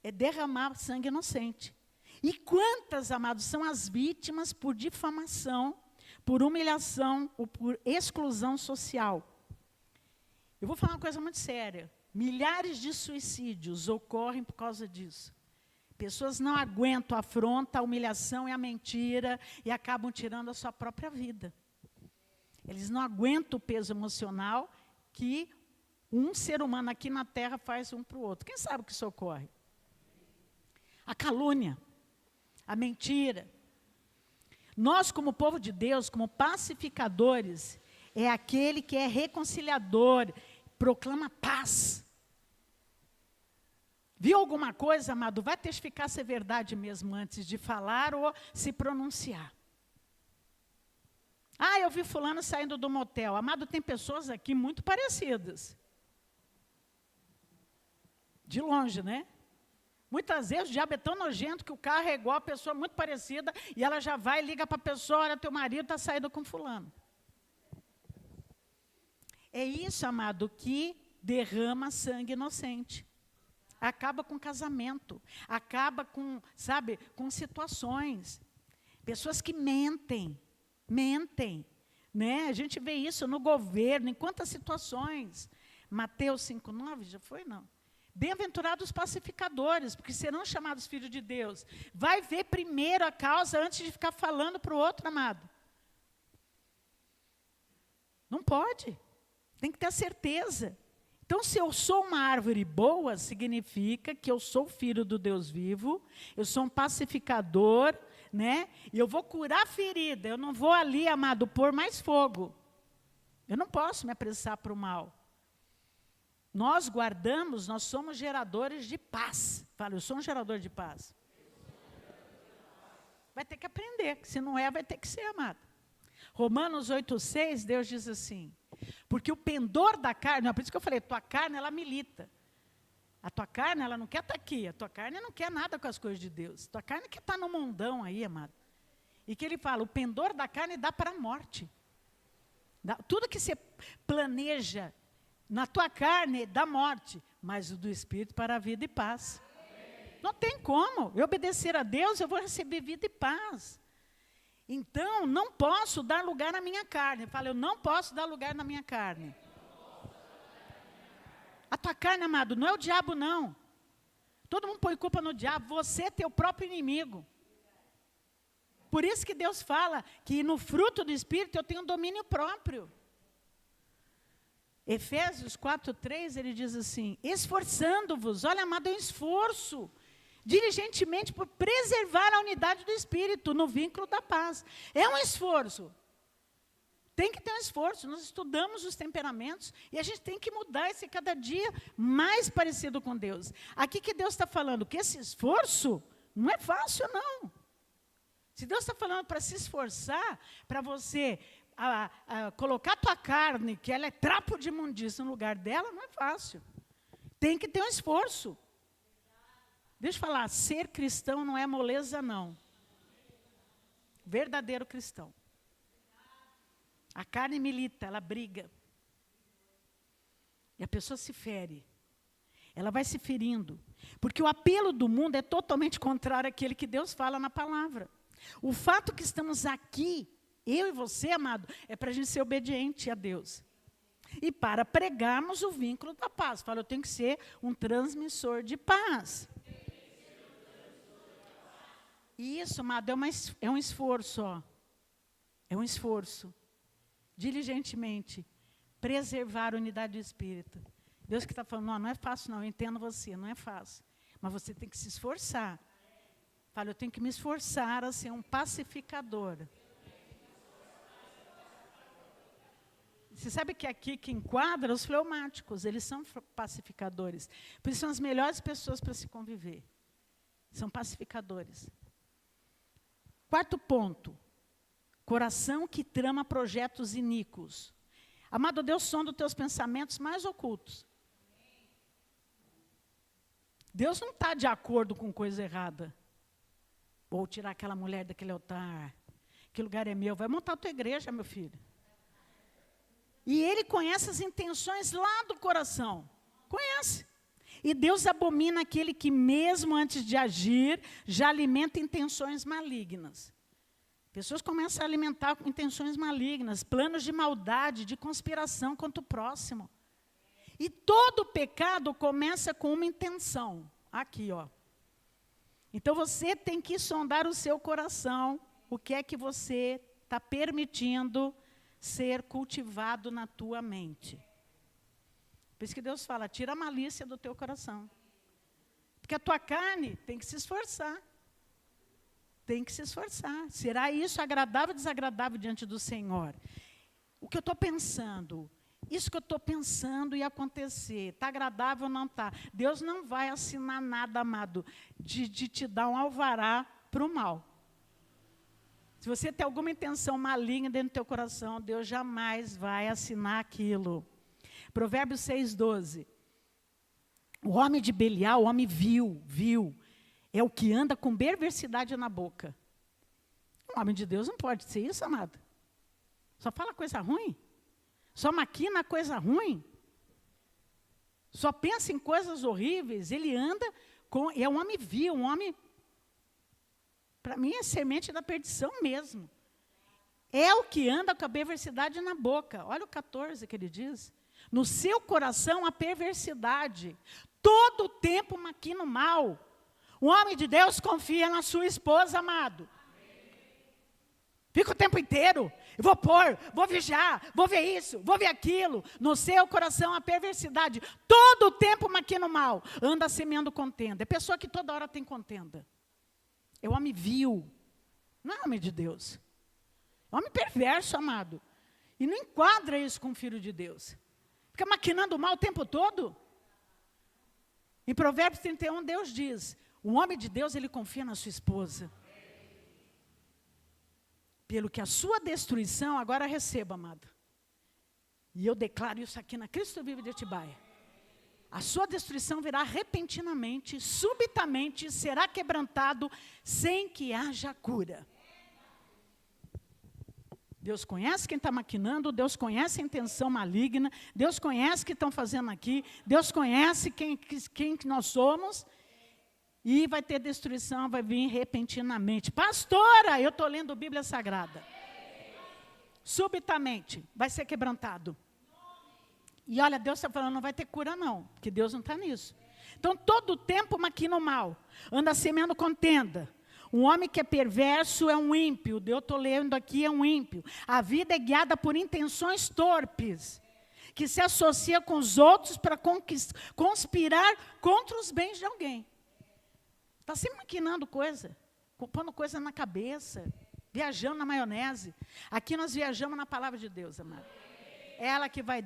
É derramar sangue inocente. E quantas, amados, são as vítimas por difamação, por humilhação ou por exclusão social? Eu vou falar uma coisa muito séria. Milhares de suicídios ocorrem por causa disso. Pessoas não aguentam a afronta, a humilhação e a mentira e acabam tirando a sua própria vida. Eles não aguentam o peso emocional que um ser humano aqui na Terra faz um para o outro. Quem sabe o que isso ocorre? A calúnia, a mentira. Nós, como povo de Deus, como pacificadores, é aquele que é reconciliador, proclama paz. Viu alguma coisa, amado? Vai testificar se é verdade mesmo antes de falar ou se pronunciar. Ah, eu vi fulano saindo do motel. Amado, tem pessoas aqui muito parecidas. De longe, né? Muitas vezes o diabo é tão nojento que o carro é igual a pessoa muito parecida e ela já vai e liga para a pessoa, olha, teu marido está saindo com fulano. É isso, amado, que derrama sangue inocente. Acaba com casamento, acaba com, sabe, com situações. Pessoas que mentem, né? A gente vê isso no governo, em quantas situações. Mateus 5:9, já foi, não? Bem-aventurados os pacificadores, porque serão chamados filhos de Deus. Vai ver primeiro a causa antes de ficar falando para o outro, amado. Não pode. Tem que ter a certeza. Então, se eu sou uma árvore boa, significa que eu sou filho do Deus vivo, eu sou um pacificador, né? E eu vou curar a ferida, eu não vou ali, amado, pôr mais fogo. Eu não posso me apressar para o mal. Nós guardamos, nós somos geradores de paz. Fala, eu sou um gerador de paz. Vai ter que aprender, se não é, vai ter que ser, amado. Romanos 8,6, Deus diz assim, porque o pendor da carne, não, por isso que eu falei, tua carne, ela milita. A tua carne, ela não quer estar aqui, a tua carne não quer nada com as coisas de Deus. A tua carne quer estar no mundão aí, amado. E que ele fala, o pendor da carne dá para a morte. Tudo que você planeja na tua carne dá morte, mas o do Espírito para a vida e paz. Não tem como. Eu obedecer a Deus, eu vou receber vida e paz. Então, não posso dar lugar na minha carne. Fala, eu não posso dar lugar na minha carne. A tua carne, amado, não é o diabo, não. Todo mundo põe culpa no diabo. Você é teu próprio inimigo. Por isso que Deus fala que no fruto do Espírito eu tenho domínio próprio. Efésios 4,3, ele diz assim, esforçando-vos, olha, amado, é um esforço, diligentemente por preservar a unidade do Espírito no vínculo da paz. É um esforço. Tem que ter um esforço. Nós estudamos os temperamentos e a gente tem que mudar e ser cada dia mais parecido com Deus. Aqui que Deus está falando que esse esforço não é fácil, não. Se Deus está falando para se esforçar, para você colocar a tua carne, que ela é trapo de imundícia no lugar dela, não é fácil. Tem que ter um esforço. Deixa eu falar, ser cristão não é moleza, não. Verdadeiro cristão. A carne milita, ela briga. E a pessoa se fere. Ela vai se ferindo. Porque o apelo do mundo é totalmente contrário àquele que Deus fala na palavra. O fato que estamos aqui, eu e você, amado, é para a gente ser obediente a Deus. E para pregarmos o vínculo da paz. Fala, eu tenho que ser um transmissor de paz. E isso, amado, é um esforço, ó. É um esforço. Diligentemente, preservar a unidade do Espírito. Deus que está falando, não é fácil não, eu entendo você, não é fácil. Mas você tem que se esforçar. Fala, eu tenho que me esforçar a ser um pacificador. Você sabe que aqui que enquadra os fleumáticos, eles são pacificadores. Por isso são as melhores pessoas para se conviver. São pacificadores. Quarto ponto. Coração que trama projetos iníquos. Amado Deus, sonda os teus pensamentos mais ocultos. Deus não está de acordo com coisa errada. Ou tirar aquela mulher daquele altar. Que lugar é meu? Vai montar a tua igreja, meu filho. E Ele conhece as intenções lá do coração. Conhece. E Deus abomina aquele que mesmo antes de agir, já alimenta intenções malignas. Pessoas começam a alimentar com intenções malignas, planos de maldade, de conspiração contra o próximo. E todo pecado começa com uma intenção. Aqui, ó. Então, você tem que sondar o seu coração, o que é que você está permitindo ser cultivado na tua mente. Por isso que Deus fala, tira a malícia do teu coração. Porque a tua carne tem que se esforçar. Tem que se esforçar. Será isso agradável ou desagradável diante do Senhor? O que eu estou pensando, isso que eu estou pensando ia acontecer, está agradável ou não está? Deus não vai assinar nada, amado, de te dar um alvará para o mal. Se você tem alguma intenção maligna dentro do teu coração, Deus jamais vai assinar aquilo. Provérbios 6,12. O homem de Belial, o homem vil, é o que anda com perversidade na boca. Um homem de Deus não pode ser isso, amado. Só fala coisa ruim. Só maquina coisa ruim. Só pensa em coisas horríveis. Ele anda com... É um homem vil, um homem... Para mim é semente da perdição mesmo. É o que anda com a perversidade na boca. Olha o 14 que ele diz. No seu coração a perversidade. Todo o tempo maquina o mal. O homem de Deus confia na sua esposa, amado. Fica o tempo inteiro. Eu vou pôr, vou vigiar, vou ver isso, vou ver aquilo. No seu coração a perversidade. Todo o tempo maquina o mal. Anda semeando contenda. É pessoa que toda hora tem contenda. É homem vil. Não é homem de Deus. É homem perverso, amado. E não enquadra isso com o filho de Deus. Fica maquinando o mal o tempo todo. Em Provérbios 31, Deus diz, o homem de Deus, ele confia na sua esposa. Pelo que a sua destruição, agora receba, amado. E eu declaro isso aqui na Cristo Vive de Atibaia. A sua destruição virá repentinamente, subitamente, será quebrantado, sem que haja cura. Deus conhece quem está maquinando, Deus conhece a intenção maligna, Deus conhece o que estão fazendo aqui, Deus conhece quem que nós somos, e vai ter destruição, vai vir repentinamente. Pastora, eu estou lendo Bíblia Sagrada. Subitamente, vai ser quebrantado. E olha, Deus está falando, não vai ter cura não, porque Deus não está nisso. Então, todo o tempo maquina o mal, anda semeando contenda. Um homem que é perverso é um ímpio. Eu estou lendo aqui, é um ímpio. A vida é guiada por intenções torpes, que se associa com os outros para conspirar contra os bens de alguém. Está sempre maquinando coisa, pondo coisa na cabeça, viajando na maionese. Aqui nós viajamos na palavra de Deus, amado. É ela que vai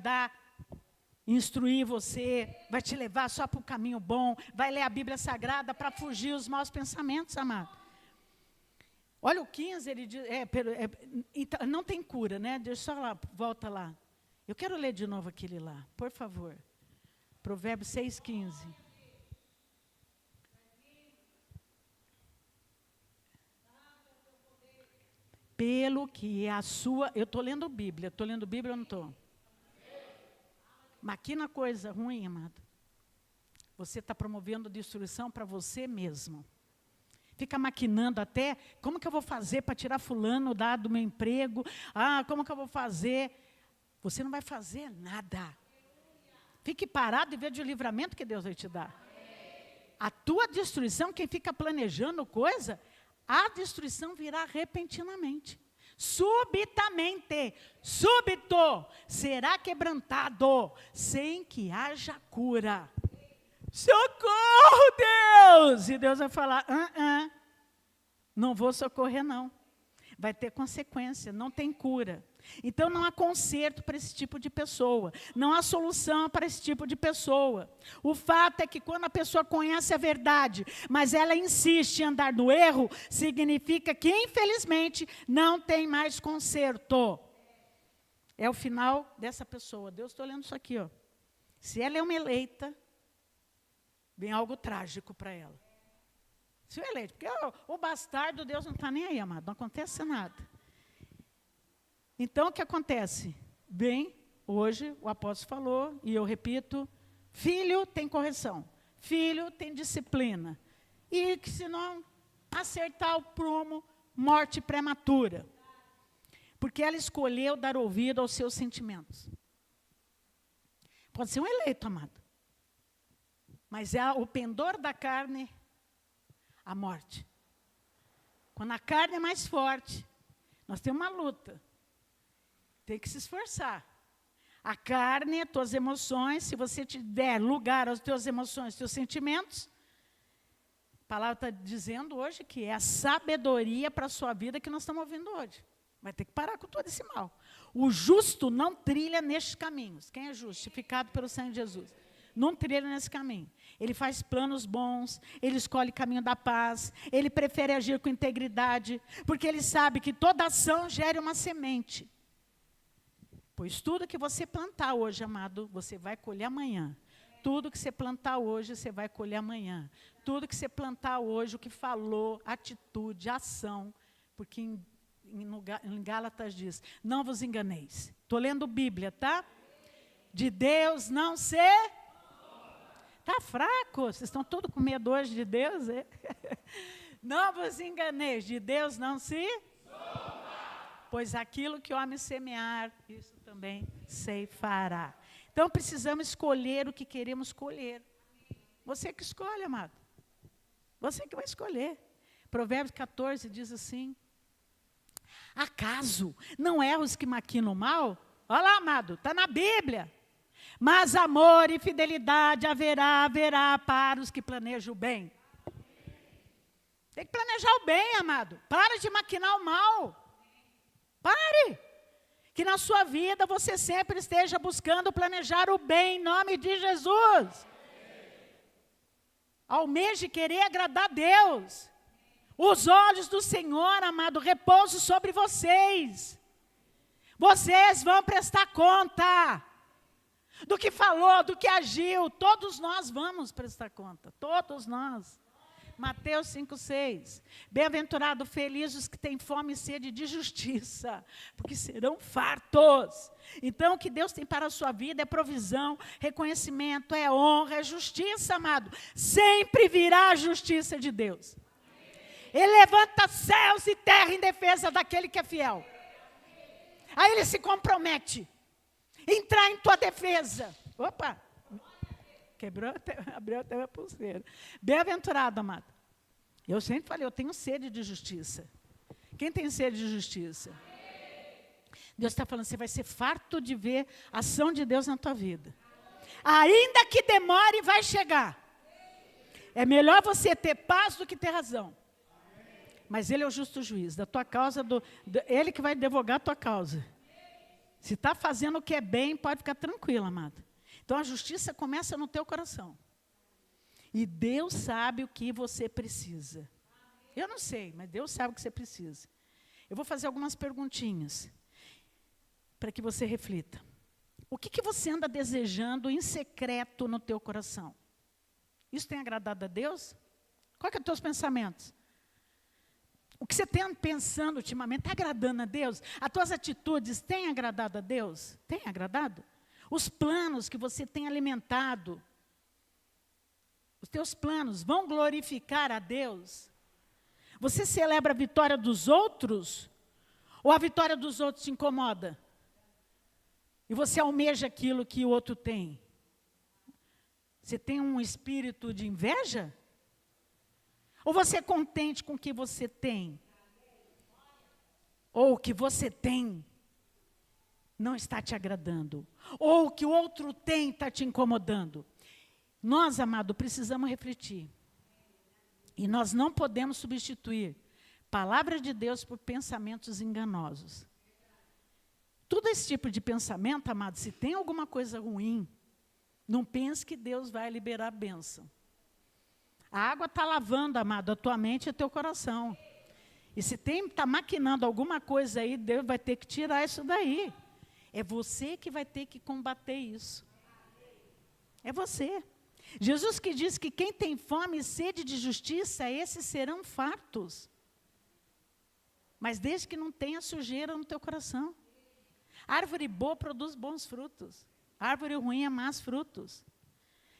instruir você, vai te levar só para o caminho bom, vai ler a Bíblia Sagrada para fugir os maus pensamentos, amado. Olha o 15, ele diz, não tem cura, né? Deixa só lá, volta lá. Eu quero ler de novo aquele lá, por favor. Provérbios 6,15. Pelo que a sua... Eu estou lendo Bíblia ou não estou? Maquina coisa ruim, amado. Você está promovendo destruição para você mesmo. Fica maquinando até, como que eu vou fazer para tirar fulano do meu emprego? Como que eu vou fazer? Você não vai fazer nada. Fique parado e veja o livramento que Deus vai te dar. A tua destruição, quem fica planejando coisa, a destruição virá repentinamente. Subitamente, súbito, será quebrantado, sem que haja cura. Socorro, Deus! E Deus vai falar, não vou socorrer não. Vai ter consequência, não tem cura. Então não há conserto para esse tipo de pessoa. Não há solução para esse tipo de pessoa. O fato é que quando a pessoa conhece a verdade, mas ela insiste em andar no erro, significa que infelizmente não tem mais conserto. É o final dessa pessoa. Deus, estou lendo isso aqui, ó. Se ela é uma eleita, vem algo trágico para ela. Se é eleito, porque o bastardo, Deus não está nem aí, amado, não acontece nada. Então, o que acontece? Bem, hoje o apóstolo falou, e eu repito, filho tem correção, filho tem disciplina, e que se não acertar o prumo, morte prematura. Porque ela escolheu dar ouvido aos seus sentimentos. Pode ser um eleito, amado. Mas é o pendor da carne, a morte. Quando a carne é mais forte, nós temos uma luta. Tem que se esforçar. A carne, as tuas emoções, se você te der lugar às tuas emoções, aos teus sentimentos, a palavra está dizendo hoje que é a sabedoria para a sua vida que nós estamos ouvindo hoje. Vai ter que parar com todo esse mal. O justo não trilha nestes caminhos. Quem é justificado pelo sangue de Jesus? Não trilha nesse caminho. Ele faz planos bons, ele escolhe o caminho da paz, ele prefere agir com integridade, porque ele sabe que toda ação gera uma semente. Pois tudo que você plantar hoje, amado, você vai colher amanhã. Tudo que você plantar hoje, você vai colher amanhã. Tudo que você plantar hoje, o que falou, atitude, ação, porque em Gálatas diz, não vos enganeis. Estou lendo Bíblia, tá? De Deus não se... Está fraco? Vocês estão todos com medo hoje de Deus? É? Não vos enganeis, de Deus não se... Pois aquilo que o homem semear, isso também ceifará. Então precisamos escolher o que queremos colher. Você que escolhe, amado. Você que vai escolher. Provérbios 14 diz assim, Acaso não é os que maquinam o mal? Olha lá, amado, está na Bíblia. Mas amor e fidelidade haverá para os que planejam o bem. Tem que planejar o bem, amado. Para de maquinar o mal. Pare. Que na sua vida você sempre esteja buscando planejar o bem, em nome de Jesus. Almeje querer agradar a Deus. Os olhos do Senhor, amado, repousam sobre vocês. Vocês vão prestar conta do que falou, do que agiu. Todos nós vamos prestar conta. Todos nós. Mateus 5,6. Bem-aventurado, felizes os que têm fome e sede de justiça, porque serão fartos. Então, o que Deus tem para a sua vida é provisão, reconhecimento, é honra, é justiça, amado. Sempre virá a justiça de Deus. Ele levanta céus e terra em defesa daquele que é fiel. Aí ele se compromete a entrar em tua defesa. Opa! Abriu até a pulseira. Bem-aventurado, amado. Eu sempre falei, eu tenho sede de justiça. Quem tem sede de justiça? Deus está falando, você vai ser farto de ver a ação de Deus na tua vida. Ainda que demore, vai chegar. É melhor você ter paz do que ter razão. Mas Ele é o justo juiz da tua causa, Ele que vai advogar a tua causa. Se está fazendo o que é bem, pode ficar tranquilo, amado. Então, a justiça começa no teu coração. E Deus sabe o que você precisa. Eu não sei, mas Deus sabe o que você precisa. Eu vou fazer algumas perguntinhas para que você reflita. O que você anda desejando em secreto no teu coração? Isso tem agradado a Deus? Quais são os teus pensamentos? O que você tem pensando ultimamente está agradando a Deus? As tuas atitudes têm agradado a Deus? Tem agradado? Os planos que você tem alimentado, os teus planos vão glorificar a Deus? Você celebra a vitória dos outros? Ou a vitória dos outros te incomoda? E você almeja aquilo que o outro tem? Você tem um espírito de inveja? Ou você é contente com o que você tem? Ou o que você tem não está te agradando? Ou o que o outro tem está te incomodando? Nós, amado, precisamos refletir. E nós não podemos substituir palavra de Deus por pensamentos enganosos. Todo esse tipo de pensamento, amado, se tem alguma coisa ruim, não pense que Deus vai liberar a bênção. A água está lavando, amado, a tua mente e o teu coração. E se está maquinando alguma coisa aí, Deus vai ter que tirar isso daí. É você que vai ter que combater isso. É você. Jesus que diz que quem tem fome e sede de justiça, esses serão fartos. Mas desde que não tenha sujeira no teu coração. Árvore boa produz bons frutos. Árvore ruim é más frutos.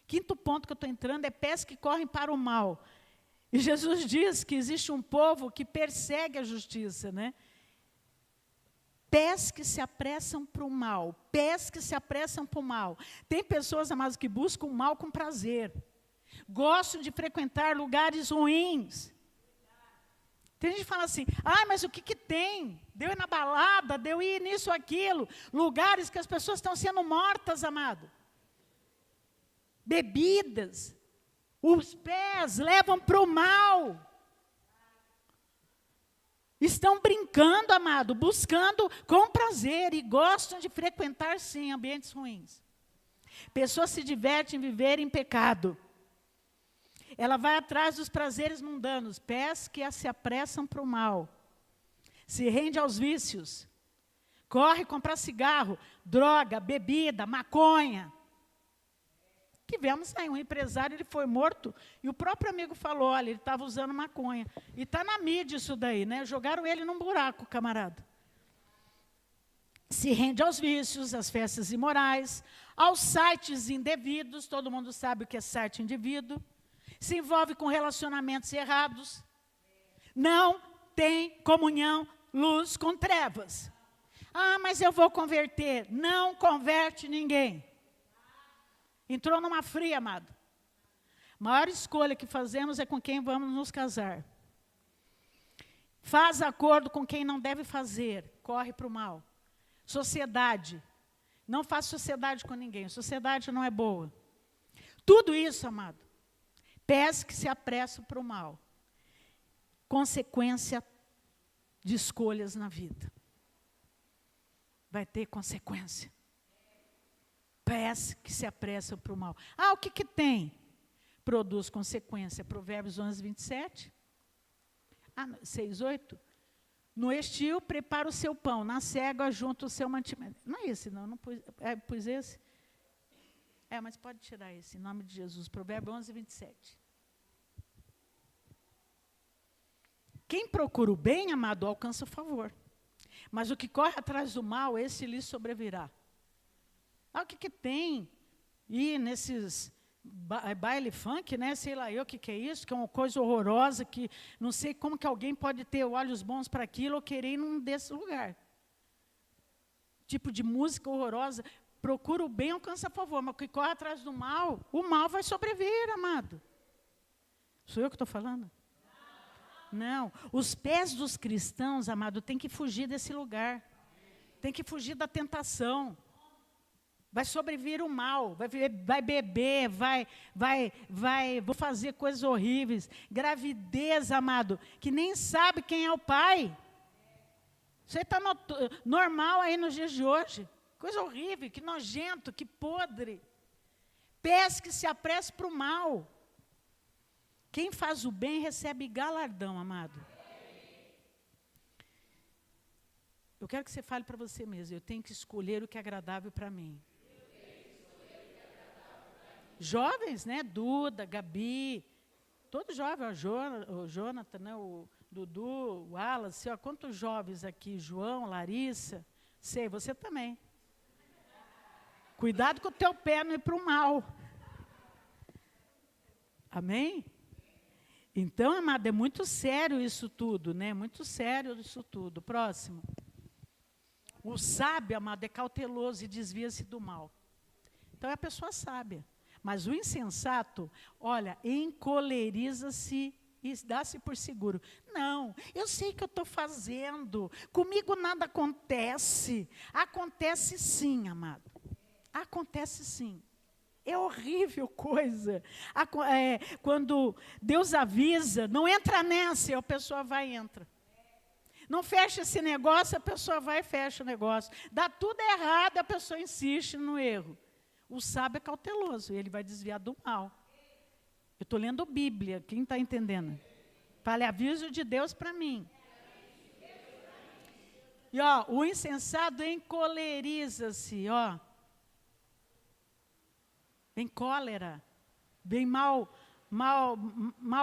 Quinto ponto que eu estou entrando é pés que correm para o mal. E Jesus diz que existe um povo que persegue a justiça, né? Pés que se apressam para o mal. Pés que se apressam para o mal. Tem pessoas, amados, que buscam o mal com prazer. Gostam de frequentar lugares ruins. Tem gente que fala assim, mas o que tem? Deu ir na balada, deu ir nisso, aquilo. Lugares que as pessoas estão sendo mortas, amado. Bebidas. Os pés levam para o mal. Estão brincando, amado, buscando com prazer e gostam de frequentar, sim, ambientes ruins. Pessoas se divertem em viver em pecado. Ela vai atrás dos prazeres mundanos, pés que se apressam para o mal. Se rende aos vícios. Corre comprar cigarro, droga, bebida, maconha. Tivemos aí um empresário, ele foi morto, e o próprio amigo falou, olha, ele estava usando maconha. E está na mídia isso daí, né? Jogaram ele num buraco, camarada. Se rende aos vícios, às festas imorais, aos sites indevidos, todo mundo sabe o que é site indevido. Se envolve com relacionamentos errados. Não tem comunhão, luz com trevas. Mas eu vou converter. Não converte ninguém. Entrou numa fria, amado. A maior escolha que fazemos é com quem vamos nos casar. Faz acordo com quem não deve fazer, corre para o mal. Sociedade, não faz sociedade com ninguém, sociedade não é boa. Tudo isso, amado, pés que se apressam para o mal. Consequência de escolhas na vida. Vai ter consequência. Pés que se apressam para o mal. O que tem? Produz consequência. Provérbios 11, 27. 6, 8. No estio, prepara o seu pão. Na cega, junta o seu mantimento. Não é esse, não pus, pus esse? Mas pode tirar esse, em nome de Jesus. Provérbios 11, 27. Quem procura o bem, amado, alcança o favor. Mas o que corre atrás do mal, esse lhe sobrevirá. O que tem? E nesses baile funk, né? Sei lá eu o que é isso, que é uma coisa horrorosa, que não sei como que alguém pode ter olhos bons para aquilo ou querer ir num desse lugar. Tipo de música horrorosa. Procura o bem, alcança a favor, mas o que corre atrás do mal, o mal vai sobreviver, amado. Sou eu que estou falando? Não. Os pés dos cristãos, amado, tem que fugir desse lugar. Tem que fugir da tentação. Vai sobreviver o mal, vai beber, vou fazer coisas horríveis. Gravidez, amado, que nem sabe quem é o pai. Isso aí está normal aí nos dias de hoje. Coisa horrível, que nojento, que podre. Pés que se apressam para o mal. Quem faz o bem recebe galardão, amado. Eu quero que você fale para você mesmo. Eu tenho que escolher o que é agradável para mim. Jovens, né? Duda, Gabi, todos jovens, o Jonathan, né? O Dudu, o Wallace, quantos jovens aqui, João, Larissa, sei, você também. Cuidado com o teu pé não ir para o mal. Amém? Então, amado, é muito sério isso tudo, né? Muito sério isso tudo. Próximo. O sábio, amado, é cauteloso e desvia-se do mal. Então, é a pessoa sábia. Mas o insensato, olha, encoleriza-se e dá-se por seguro. Não, eu sei o que eu estou fazendo. Comigo nada acontece. Acontece sim, amado. Acontece sim. É horrível coisa. Quando Deus avisa, não entra nessa, e a pessoa vai e entra. Não fecha esse negócio, a pessoa vai e fecha o negócio. Dá tudo errado, a pessoa insiste no erro. O sábio é cauteloso, ele vai desviar do mal. Eu estou lendo Bíblia, quem está entendendo? Fale, aviso de Deus para mim. E o insensato encoleriza-se, vem cólera, vem mal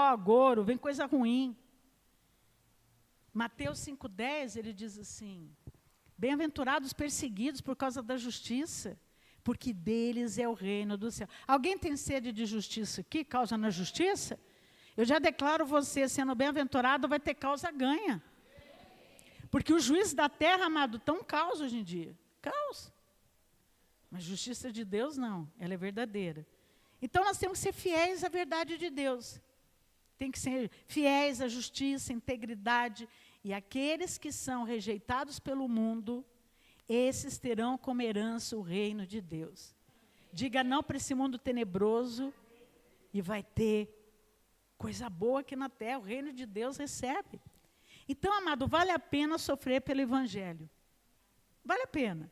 agouro, vem coisa ruim. Mateus 5,10, ele diz assim, bem-aventurados perseguidos por causa da justiça, porque deles é o reino do céu. Alguém tem sede de justiça aqui, causa na justiça? Eu já declaro você, sendo bem-aventurado, vai ter causa ganha. Porque os juízes da terra, amado, estão caos hoje em dia. Caos. Mas justiça de Deus, não. Ela é verdadeira. Então, nós temos que ser fiéis à verdade de Deus. Tem que ser fiéis à justiça, à integridade. E aqueles que são rejeitados pelo mundo, esses terão como herança o reino de Deus. Diga não para esse mundo tenebroso e vai ter coisa boa aqui na terra. O reino de Deus recebe. Então, amado, vale a pena sofrer pelo Evangelho. Vale a pena.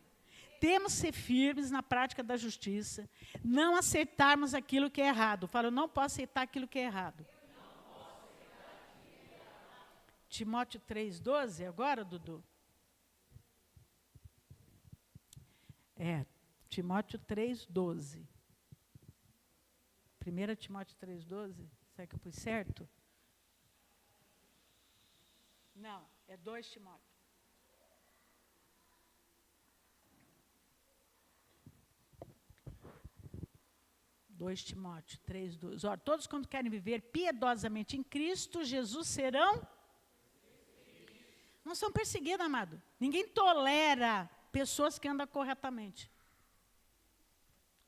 Temos que ser firmes na prática da justiça, não aceitarmos aquilo que é errado. Fala, eu não posso aceitar aquilo que é errado. Timóteo 3,12, agora, Dudu? Timóteo 3,12. 1 Timóteo 3,12, será que eu pus certo? Não, é 2 Timóteo. 2 Timóteo 3,12. Ora, todos quando querem viver piedosamente em Cristo Jesus serão... Não são perseguidos, amado. Ninguém tolera pessoas que andam corretamente.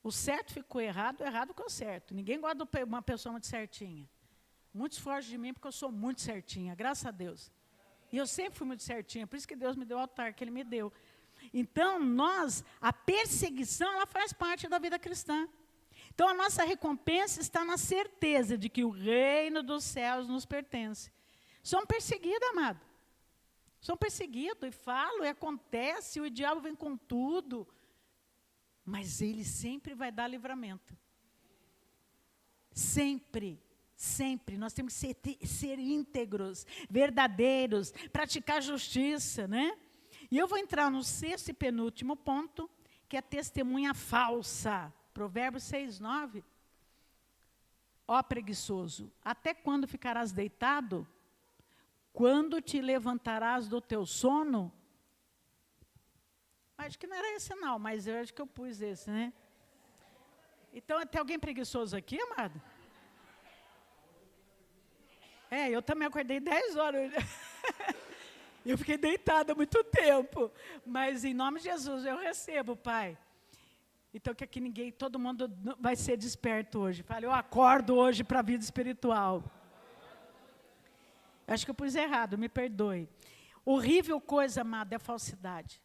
O certo ficou errado, o errado ficou certo. Ninguém gosta de uma pessoa muito certinha. Muitos fogem de mim porque eu sou muito certinha, graças a Deus. E eu sempre fui muito certinha, por isso que Deus me deu o altar que Ele me deu. Então, a perseguição, ela faz parte da vida cristã. Então, a nossa recompensa está na certeza de que o reino dos céus nos pertence. Somos perseguidos, amado. Somos perseguidos, e falo, e acontece, o diabo vem com tudo. Mas ele sempre vai dar livramento. Sempre, sempre. Nós temos que ser íntegros, verdadeiros, praticar justiça, né? E eu vou entrar no 6º e penúltimo ponto, que é testemunha falsa. Provérbios 6:9. Ó preguiçoso, até quando ficarás deitado? Quando te levantarás do teu sono? Acho que não era esse não, mas eu acho que eu pus esse, né? Então, tem alguém preguiçoso aqui, amado? Eu também acordei 10 horas. Eu fiquei deitada há muito tempo. Mas, em nome de Jesus, eu recebo, Pai. Então, que aqui todo mundo vai ser desperto hoje. Fala, eu acordo hoje para a vida espiritual. Acho que eu pus errado, me perdoe. Horrível coisa, amado, é a falsidade.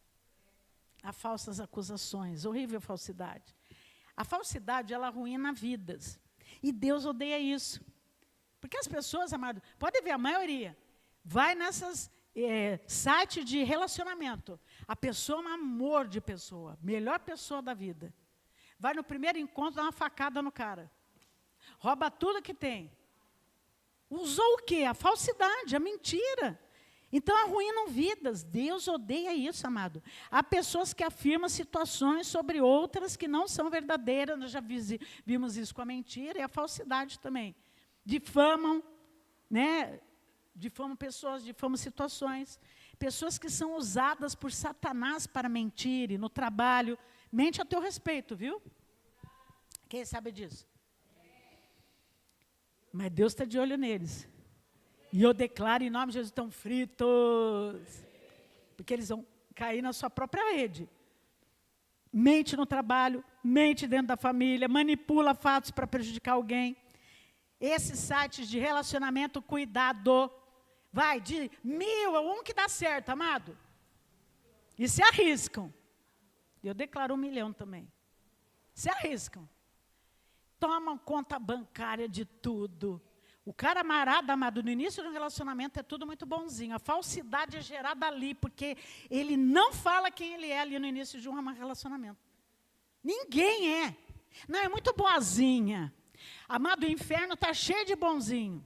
Há falsas acusações, horrível falsidade. A falsidade, ela arruína vidas. E Deus odeia isso. Porque as pessoas, amado, pode ver, a maioria, vai nessas sites de relacionamento. A pessoa é um amor de pessoa, melhor pessoa da vida. Vai no primeiro encontro, dá uma facada no cara. Rouba tudo que tem. Usou o quê? A falsidade, a mentira. Então, arruinam vidas. Deus odeia isso, amado. Há pessoas que afirmam situações sobre outras que não são verdadeiras. Nós já vimos isso com a mentira e a falsidade também. Difamam, né? Difamam pessoas, difamam situações. Pessoas que são usadas por Satanás para mentir, no trabalho. Mente a teu respeito, viu? Quem sabe disso? Mas Deus está de olho neles. E eu declaro em nome de Jesus, estão fritos. Porque eles vão cair na sua própria rede. Mente no trabalho, mente dentro da família, manipula fatos para prejudicar alguém. Esses sites de relacionamento, cuidado. Vai de 1000 a um que dá certo, amado. E se arriscam. Eu declaro 1 milhão também. Se arriscam. Tomam conta bancária de tudo. O cara amarado, amado, no início do relacionamento é tudo muito bonzinho. A falsidade é gerada ali, porque ele não fala quem ele é ali no início de um relacionamento. Ninguém é. Não, é muito boazinha. Amado, o inferno está cheio de bonzinho.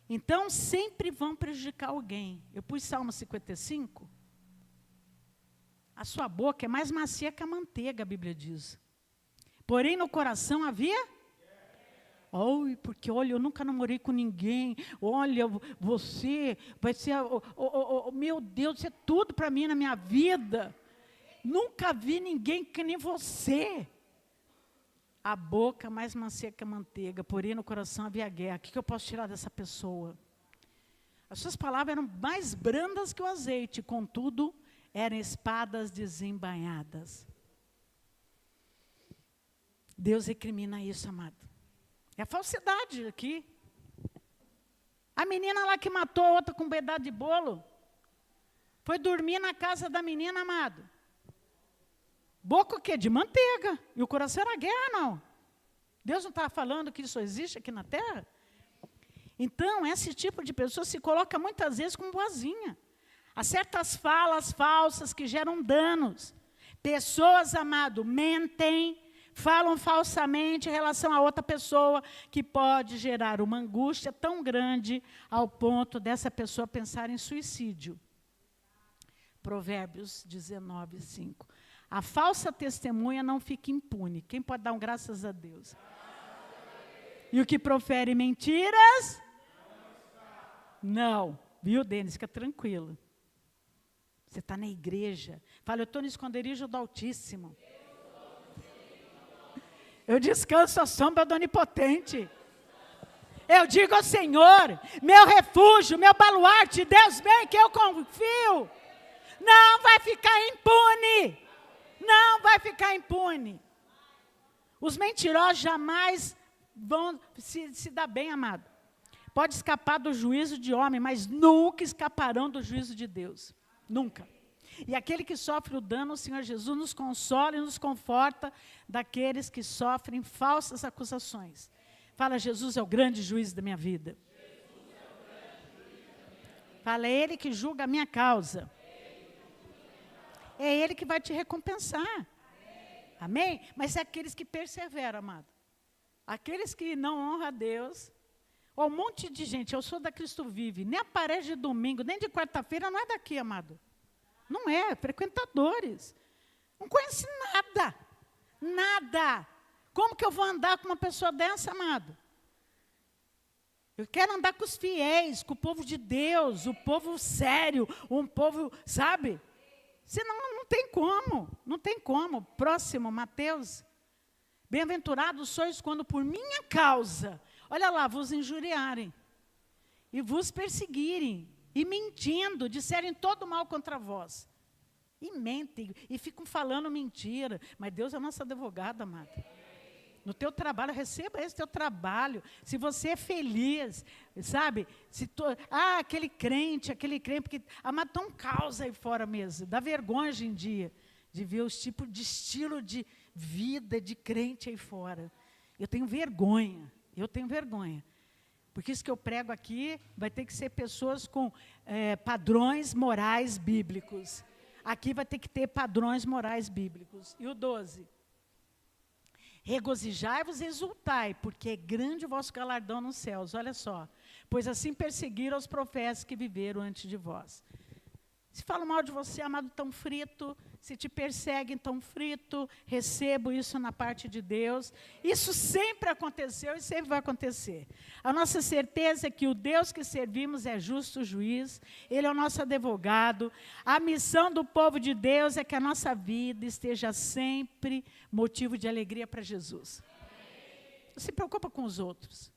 Então, sempre vão prejudicar alguém. Eu pus Salmo 55. A sua boca é mais macia que a manteiga, a Bíblia diz. Porém, no coração havia... Oi, porque, olha, eu nunca namorei com ninguém. Olha, você vai ser... meu Deus, isso é tudo para mim na minha vida. Nunca vi ninguém que nem você. A boca mais macia que a manteiga, porém no coração havia guerra. O que eu posso tirar dessa pessoa? As suas palavras eram mais brandas que o azeite, contudo, eram espadas desembainhadas. Deus recrimina isso, amado. É a falsidade aqui. A menina lá que matou a outra com um pedaço de bolo, foi dormir na casa da menina, amado. Boca o quê? De manteiga. E o coração era guerra, não. Deus não estava falando que isso existe aqui na terra? Então, esse tipo de pessoa se coloca muitas vezes como boazinha. Há certas falas falsas que geram danos. Pessoas, amado, mentem, falam falsamente em relação a outra pessoa, que pode gerar uma angústia tão grande ao ponto dessa pessoa pensar em suicídio. Provérbios 19, 5. A falsa testemunha não fica impune. Quem pode dar um graças a Deus? E o que profere mentiras? Não. Viu, Denis? Fica tranquilo. Você está na igreja. Fala, eu estou no esconderijo do Altíssimo. Eu descanso à sombra do Onipotente. Eu digo ao Senhor, meu refúgio, meu baluarte, Deus bem que eu confio. Não vai ficar impune. Não vai ficar impune. Os mentirosos jamais vão se dar bem, amado. pode escapar do juízo de homem, mas nunca escaparão do juízo de Deus. Nunca. E aquele que sofre o dano, o Senhor Jesus nos consola e nos conforta daqueles que sofrem falsas acusações. Fala, Jesus é o grande juiz da minha vida. Fala, é Ele que julga a minha causa. É Ele que vai te recompensar. Amém? Mas é aqueles que perseveram, amado. Aqueles que não honram a Deus. Um monte de gente, eu sou da Cristo Vive, nem aparece de domingo, nem de quarta-feira, não é daqui, amado. Não é, frequentadores. Não conhece nada. Nada. Como que eu vou andar com uma pessoa dessa, amado? Eu quero andar com os fiéis, com o povo de Deus, o povo sério, um povo, sabe? Senão não tem como, não tem como. Próximo, Mateus. Bem-aventurados sois quando por minha causa, olha lá, vos injuriarem, e vos perseguirem, e mentindo, disserem todo mal contra vós. E mentem, e ficam falando mentira. Mas Deus é nosso advogado, amado. No teu trabalho, receba esse teu trabalho. Se você é feliz, sabe? Aquele crente, porque, amado, tão causa aí fora mesmo. Dá vergonha hoje em dia de ver os tipos de estilo de vida de crente aí fora. Eu tenho vergonha. Porque isso que eu prego aqui vai ter que ser pessoas com padrões morais bíblicos. Aqui vai ter que ter padrões morais bíblicos. E o 12. Regozijai-vos e exultai, porque é grande o vosso galardão nos céus. Olha só. Pois assim perseguiram os profetas que viveram antes de vós. Se falam mal de você, amado, tão frito. Se te perseguem, tão frito. Recebo isso na parte de Deus. Isso sempre aconteceu e sempre vai acontecer. A nossa certeza é que o Deus que servimos é justo juiz. Ele é o nosso advogado. A missão do povo de Deus é que a nossa vida esteja sempre motivo de alegria para Jesus. Não se preocupa com os outros.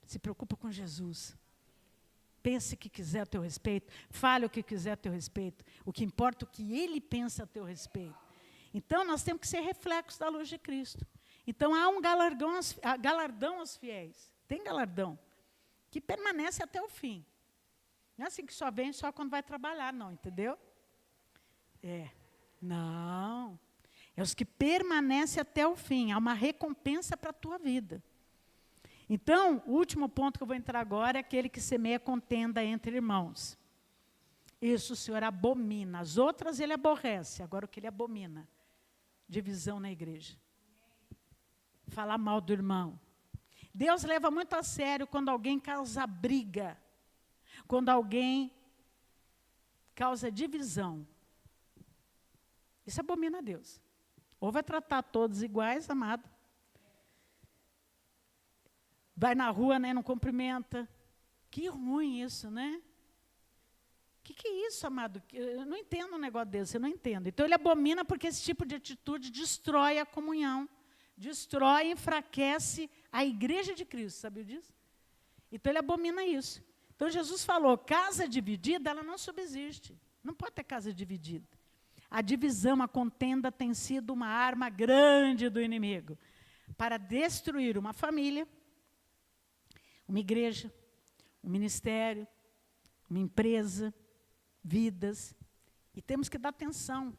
Se preocupa com Jesus. Pense o que quiser a teu respeito, fale o que quiser a teu respeito. O que importa é o que Ele pensa a teu respeito. Então, nós temos que ser reflexos da luz de Cristo. Então, há um galardão aos fiéis. Tem galardão. Que permanece até o fim. Não é assim que só vem só quando vai trabalhar, não, entendeu? Não. É os que permanecem até o fim. Há uma recompensa para a tua vida. Então, o último ponto que eu vou entrar agora é aquele que semeia contenda entre irmãos. Isso o Senhor abomina. As outras Ele aborrece. Agora o que Ele abomina? Divisão na igreja. Falar mal do irmão. Deus leva muito a sério quando alguém causa briga. Quando alguém causa divisão. Isso abomina a Deus. Ou vai tratar todos iguais, amado. Vai na rua, né, não cumprimenta. Que ruim isso, né? Que é isso, amado? Eu não entendo um negócio desse, eu não entendo. Então, ele abomina porque esse tipo de atitude destrói a comunhão. Destrói e enfraquece a igreja de Cristo, sabia disso? Então, ele abomina isso. Então, Jesus falou, casa dividida, ela não subsiste. Não pode ter casa dividida. A divisão, a contenda tem sido uma arma grande do inimigo para destruir uma família, uma igreja, um ministério, uma empresa, vidas. E temos que dar atenção.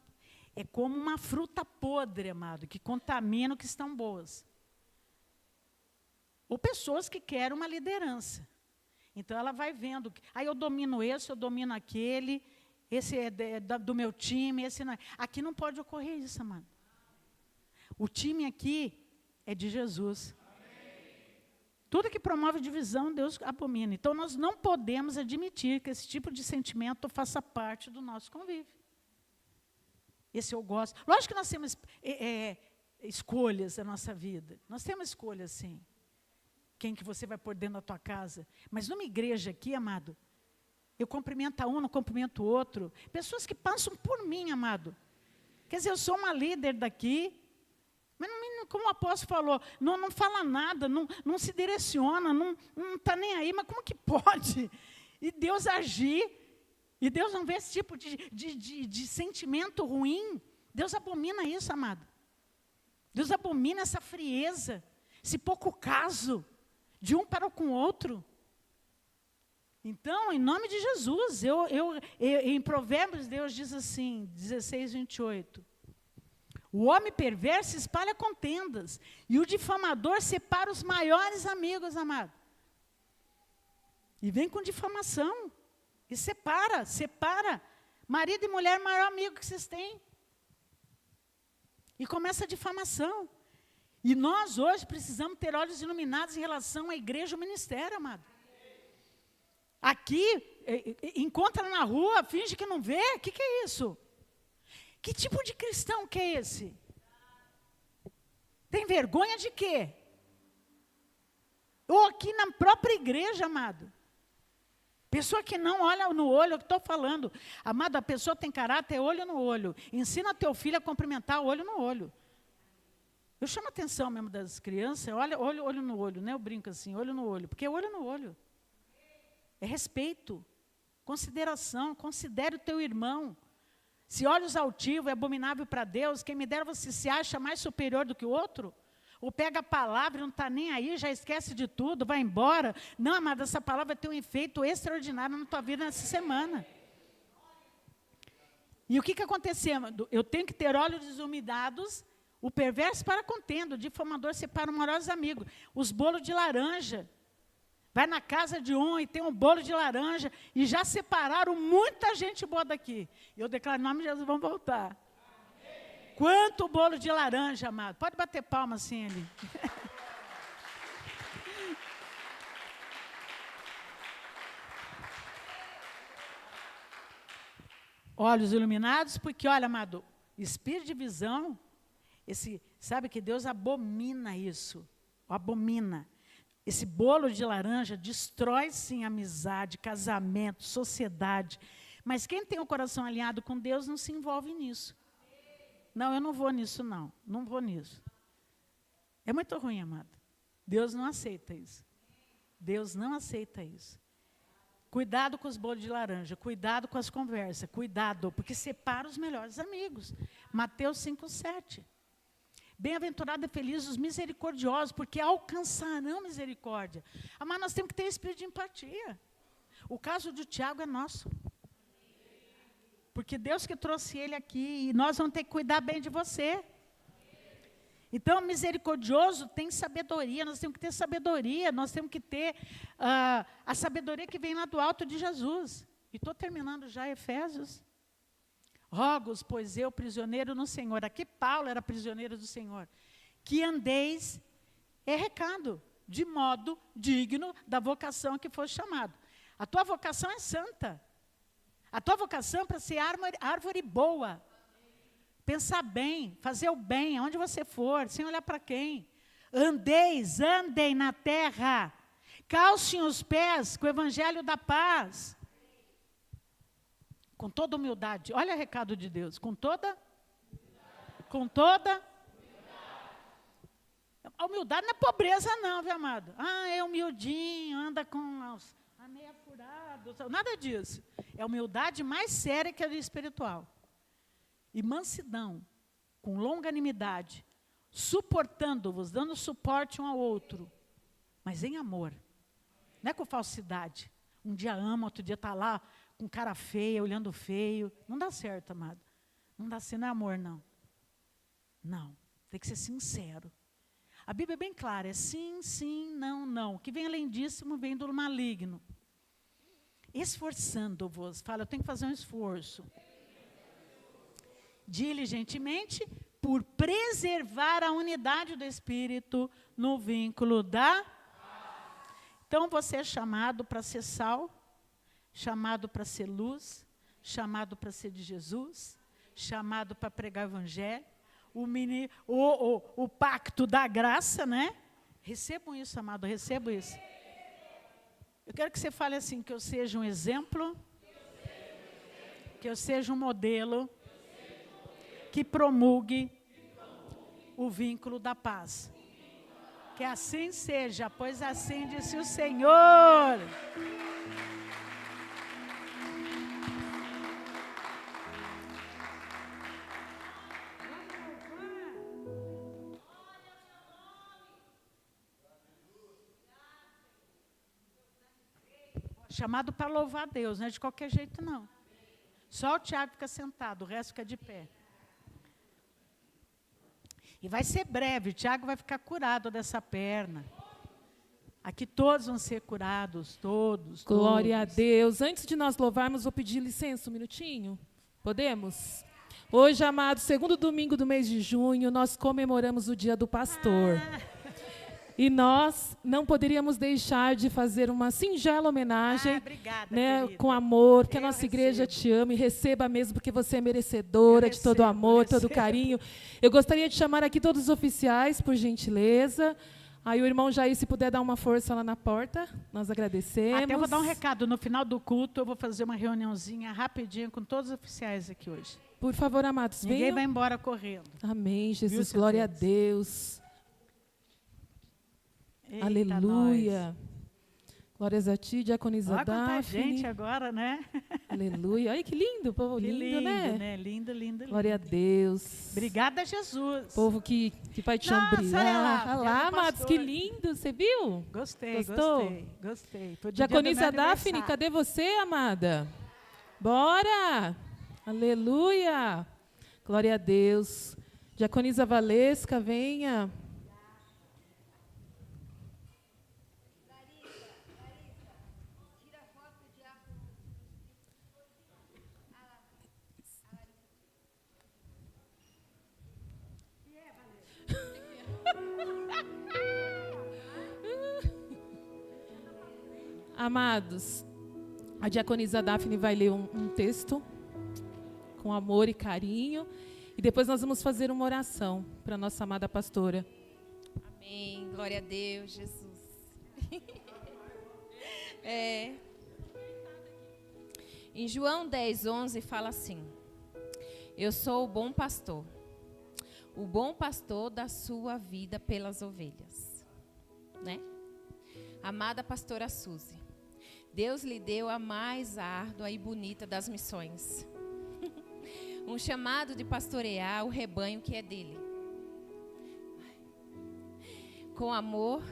É como uma fruta podre, amado, que contamina o que estão boas. Ou pessoas que querem uma liderança. Então, ela vai vendo. Aí eu domino esse, eu domino aquele. Esse é do meu time, esse não é. Aqui não pode ocorrer isso, amado. O time aqui é de Jesus. Tudo que promove divisão, Deus abomina. Então, nós não podemos admitir que esse tipo de sentimento faça parte do nosso convívio. Esse eu gosto. Lógico que nós temos escolhas na nossa vida. Nós temos escolhas, sim. Quem que você vai pôr dentro da tua casa. Mas numa igreja aqui, amado, eu cumprimento um, não cumprimento o outro. Pessoas que passam por mim, amado. Quer dizer, eu sou uma líder daqui, mas não, como o apóstolo falou, não fala nada, não se direciona, não está nem aí, mas como que pode? E Deus agir, e Deus não vê esse tipo de sentimento ruim. Deus abomina isso, amado. Deus abomina essa frieza, esse pouco caso de um para com o outro. Então, em nome de Jesus, em Provérbios, Deus diz assim, 16, 28. O homem perverso espalha contendas, e o difamador separa os maiores amigos, amado. E vem com difamação, e separa. Marido e mulher, maior amigo que vocês têm. E começa a difamação. E nós hoje precisamos ter olhos iluminados em relação à igreja e ao ministério, amado. Aqui, encontra na rua, finge que não vê, o que é isso? Que tipo de cristão que é esse? Tem vergonha de quê? Ou aqui na própria igreja, amado. Pessoa que não olha no olho, é o que estou falando. Amado, a pessoa tem caráter, olho no olho. Ensina teu filho a cumprimentar olho no olho. Eu chamo a atenção mesmo das crianças, olha, olho no olho, né? Eu brinco assim, olho no olho, porque é olho no olho. É respeito, consideração, considere o teu irmão. Se olhos altivos é abominável para Deus, quem me dera você se acha mais superior do que o outro? Ou pega a palavra e não está nem aí, já esquece de tudo, vai embora. Não, amada, essa palavra vai ter um efeito extraordinário na tua vida nessa semana. E o que aconteceu? Eu tenho que ter olhos desumidados, o perverso para contenda, o difamador separa os maiores amigos. Os bolos de laranja. Vai na casa de um e tem um bolo de laranja e já separaram muita gente boa daqui. E eu declaro, em nome de Jesus, vamos voltar. Amém. Quanto bolo de laranja, amado. Pode bater palma assim ali. Olhos iluminados, porque, olha, amado, espírito de visão, sabe que Deus abomina isso. Abomina. Esse bolo de laranja destrói, sim, amizade, casamento, sociedade. Mas quem tem o coração alinhado com Deus não se envolve nisso. Não, eu não vou nisso, não. Não vou nisso. É muito ruim, amado. Deus não aceita isso. Deus não aceita isso. Cuidado com os bolos de laranja, cuidado com as conversas, cuidado, porque separa os melhores amigos. Mateus 5:7. Bem-aventurado e feliz os misericordiosos, porque alcançarão misericórdia. Mas nós temos que ter espírito de empatia. O caso do Tiago é nosso. Porque Deus que trouxe ele aqui, e nós vamos ter que cuidar bem de você. Então, misericordioso tem sabedoria, nós temos que ter sabedoria, nós temos que ter a sabedoria que vem lá do alto de Jesus. E estou terminando já Efésios. Rogo-os, pois eu, prisioneiro no Senhor. Aqui Paulo era prisioneiro do Senhor. Que andeis, é recado, de modo digno da vocação que foi chamado. A tua vocação é santa. A tua vocação é para ser árvore boa. Pensar bem, fazer o bem, aonde você for, sem olhar para quem. Andem na terra. Calcem os pés com o evangelho da paz. Com toda humildade. Olha o recado de Deus. Com toda? A humildade não é pobreza não, viu, amado? É humildinho, anda com a meia furada. Nada disso. É a humildade mais séria que a espiritual. E mansidão, com longanimidade, suportando-vos, dando suporte um ao outro, mas em amor. Não é com falsidade. Um dia ama, outro dia está lá, com cara feia, olhando feio. Não dá certo, amado. Não dá certo, não é amor, não. Não, tem que ser sincero. A Bíblia é bem clara, é sim, sim, não, não. O que vem além disso, vem do maligno. Esforçando-vos, fala, eu tenho que fazer um esforço. Diligentemente, por preservar a unidade do Espírito no vínculo da... Então, você é chamado para ser sal, chamado para ser luz, chamado para ser de Jesus, chamado para pregar o evangelho, o pacto da graça, né? Recebam isso, amado, recebo isso. Eu quero que você fale assim, que eu seja um exemplo, que eu seja um modelo, que promulgue o vínculo da paz. Que assim seja, pois assim disse o Senhor. chamado para louvar a Deus, não é de qualquer jeito, não. Só o Tiago fica sentado, o resto fica de pé. E vai ser breve, o Tiago vai ficar curado dessa perna. Aqui todos vão ser curados, todos. Glória a Deus. Antes de nós louvarmos, vou pedir licença um minutinho. Podemos? Hoje, amados, segundo domingo do mês de junho, nós comemoramos o Dia do Pastor. E nós não poderíamos deixar de fazer uma singela homenagem, obrigada, né, com amor, que a nossa igreja te ama e receba mesmo, porque você é merecedora de todo amor, todo carinho. Eu gostaria de chamar aqui todos os oficiais, por gentileza. Aí o irmão Jair, se puder dar uma força lá na porta, nós agradecemos. Até eu vou dar um recado, no final do culto eu vou fazer uma reuniãozinha rapidinho com todos os oficiais aqui hoje. Por favor, amados, venham. Ninguém vai embora correndo. Amém, Jesus, Viu, glória a Deus. Eita, Aleluia. nós. Glórias a ti, diaconisa Olha quanta Daphne. gente agora, né? Aleluia. Ai, que lindo, povo Que lindo, né? Lindo, lindo. Glória a Deus. Obrigada, Jesus. Povo que paixão Nossa, brilhar. olha lá, Olha lá, Deus do amados, pastor. que lindo, você viu? Gostei, Gostou? gostei. Foi do Diaconisa dia do meu Daphne, aniversário. cadê você, amada? Bora! Aleluia! Glória a Deus. Diaconisa Valesca, venha. Amados, a diaconisa Daphne vai ler um texto com amor e carinho. E depois nós vamos fazer uma oração para a nossa amada pastora. Amém. Glória a Deus, Jesus. Em João 10:11 fala assim: eu sou o bom pastor dá sua vida pelas ovelhas. Né? Amada pastora Suzy, Deus lhe deu a mais árdua e bonita das missões. Um chamado de pastorear o rebanho que é dele. Com amor,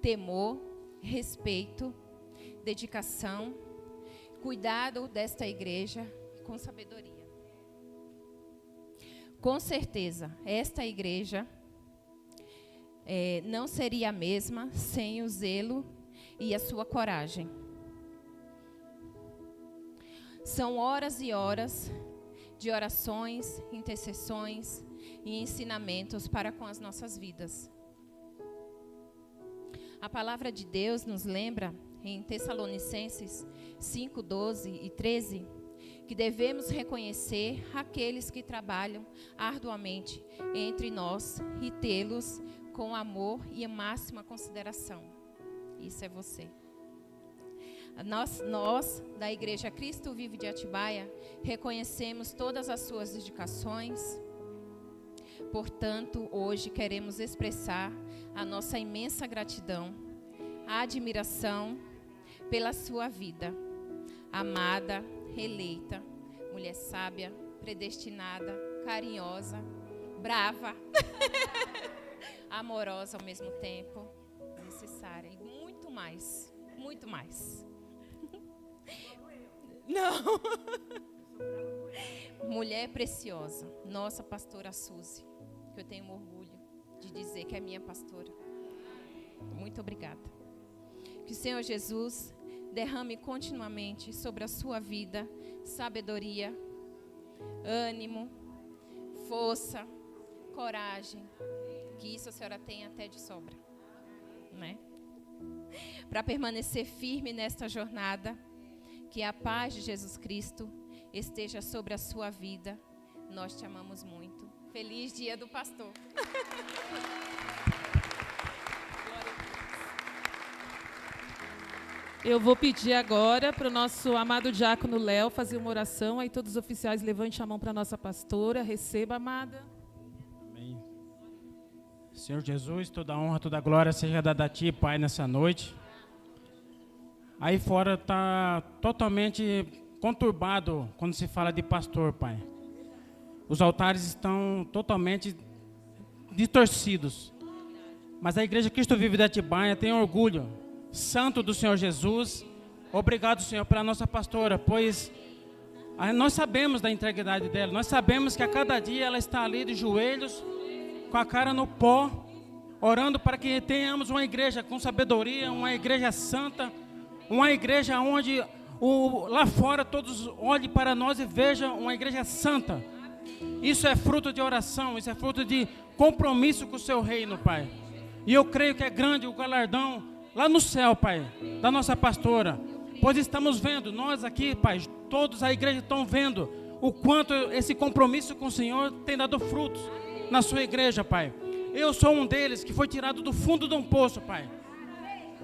temor, respeito, dedicação, cuidado desta igreja com sabedoria. Com certeza, esta igreja não seria a mesma sem o zelo e a sua coragem. São horas e horas de orações, intercessões e ensinamentos para com as nossas vidas. A palavra de Deus nos lembra, em Tessalonicenses 5:12 e 13, que devemos reconhecer aqueles que trabalham arduamente entre nós e tê-los com amor e a máxima consideração. Isso é você. Nós, da Igreja Cristo Vive de Atibaia, reconhecemos todas as suas dedicações. Portanto, hoje queremos expressar a nossa imensa gratidão, a admiração pela sua vida, amada, eleita, mulher sábia, predestinada, carinhosa, brava, amorosa ao mesmo tempo, necessária e muito mais, muito mais. Não. Mulher preciosa, nossa pastora Suzy, que eu tenho orgulho de dizer que é minha pastora. Muito obrigada. Que o Senhor Jesus derrame continuamente sobre a sua vida sabedoria, ânimo, força, coragem. Que isso a senhora tenha até de sobra, né? Para permanecer firme nesta jornada. Que a paz de Jesus Cristo esteja sobre a sua vida. Nós te amamos muito. Feliz Dia do Pastor. Eu vou pedir agora para o nosso amado diácono Léo fazer uma oração. Aí todos os oficiais levantem a mão para a nossa pastora. Receba, amada. Amém. Senhor Jesus, toda honra, toda glória seja dada a Ti, Pai, nessa noite. Aí fora está totalmente conturbado quando se fala de pastor, Pai. Os altares estão totalmente distorcidos. Mas a Igreja Cristo Vive de Atibaia tem orgulho santo do Senhor Jesus Obrigado, Senhor, pela nossa pastora, pois nós sabemos da integridade dela. Nós sabemos que a cada dia ela está ali de joelhos, com a cara no pó, orando para que tenhamos uma igreja com sabedoria, uma igreja santa, uma igreja onde lá fora todos olhem para nós e vejam uma igreja santa. Isso é fruto de oração, isso é fruto de compromisso com o seu reino, Pai. E eu creio que é grande o galardão lá no céu, Pai, da nossa pastora. Pois estamos vendo, nós aqui, Pai, todos a igreja estão vendo o quanto esse compromisso com o Senhor tem dado frutos na sua igreja, Pai. Eu sou um deles que foi tirado do fundo de um poço, Pai.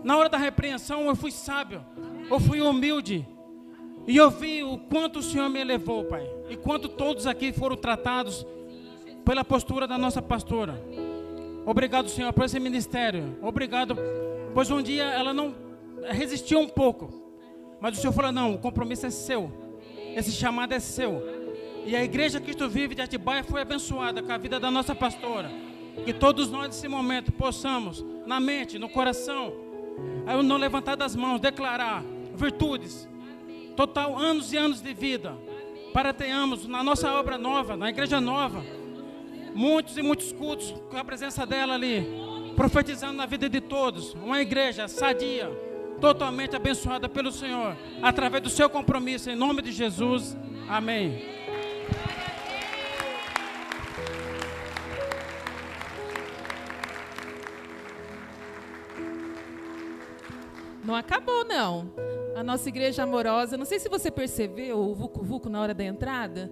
Na hora da repreensão eu fui sábio, eu fui humilde. E eu vi o quanto o Senhor me elevou, Pai. E quanto todos aqui foram tratados pela postura da nossa pastora. Obrigado, Senhor, por esse ministério. Obrigado, pois um dia ela não resistiu um pouco. Mas o Senhor falou, não, o compromisso é seu. Esse chamado é seu. E a Igreja Cristo Vive de Atibaia foi abençoada com a vida da nossa pastora. Que todos nós nesse momento possamos, na mente, no coração, no levantar das mãos, declarar virtudes. Total anos e anos de vida. Para tenhamos na nossa obra nova, na igreja nova, muitos e muitos cultos com a presença dela ali, profetizando na vida de todos. Uma igreja sadia, totalmente abençoada pelo Senhor, através do seu compromisso, em nome de Jesus. Amém. Não acabou, não. A nossa igreja amorosa, não sei se você percebeu, o Vucu Vucu na hora da entrada,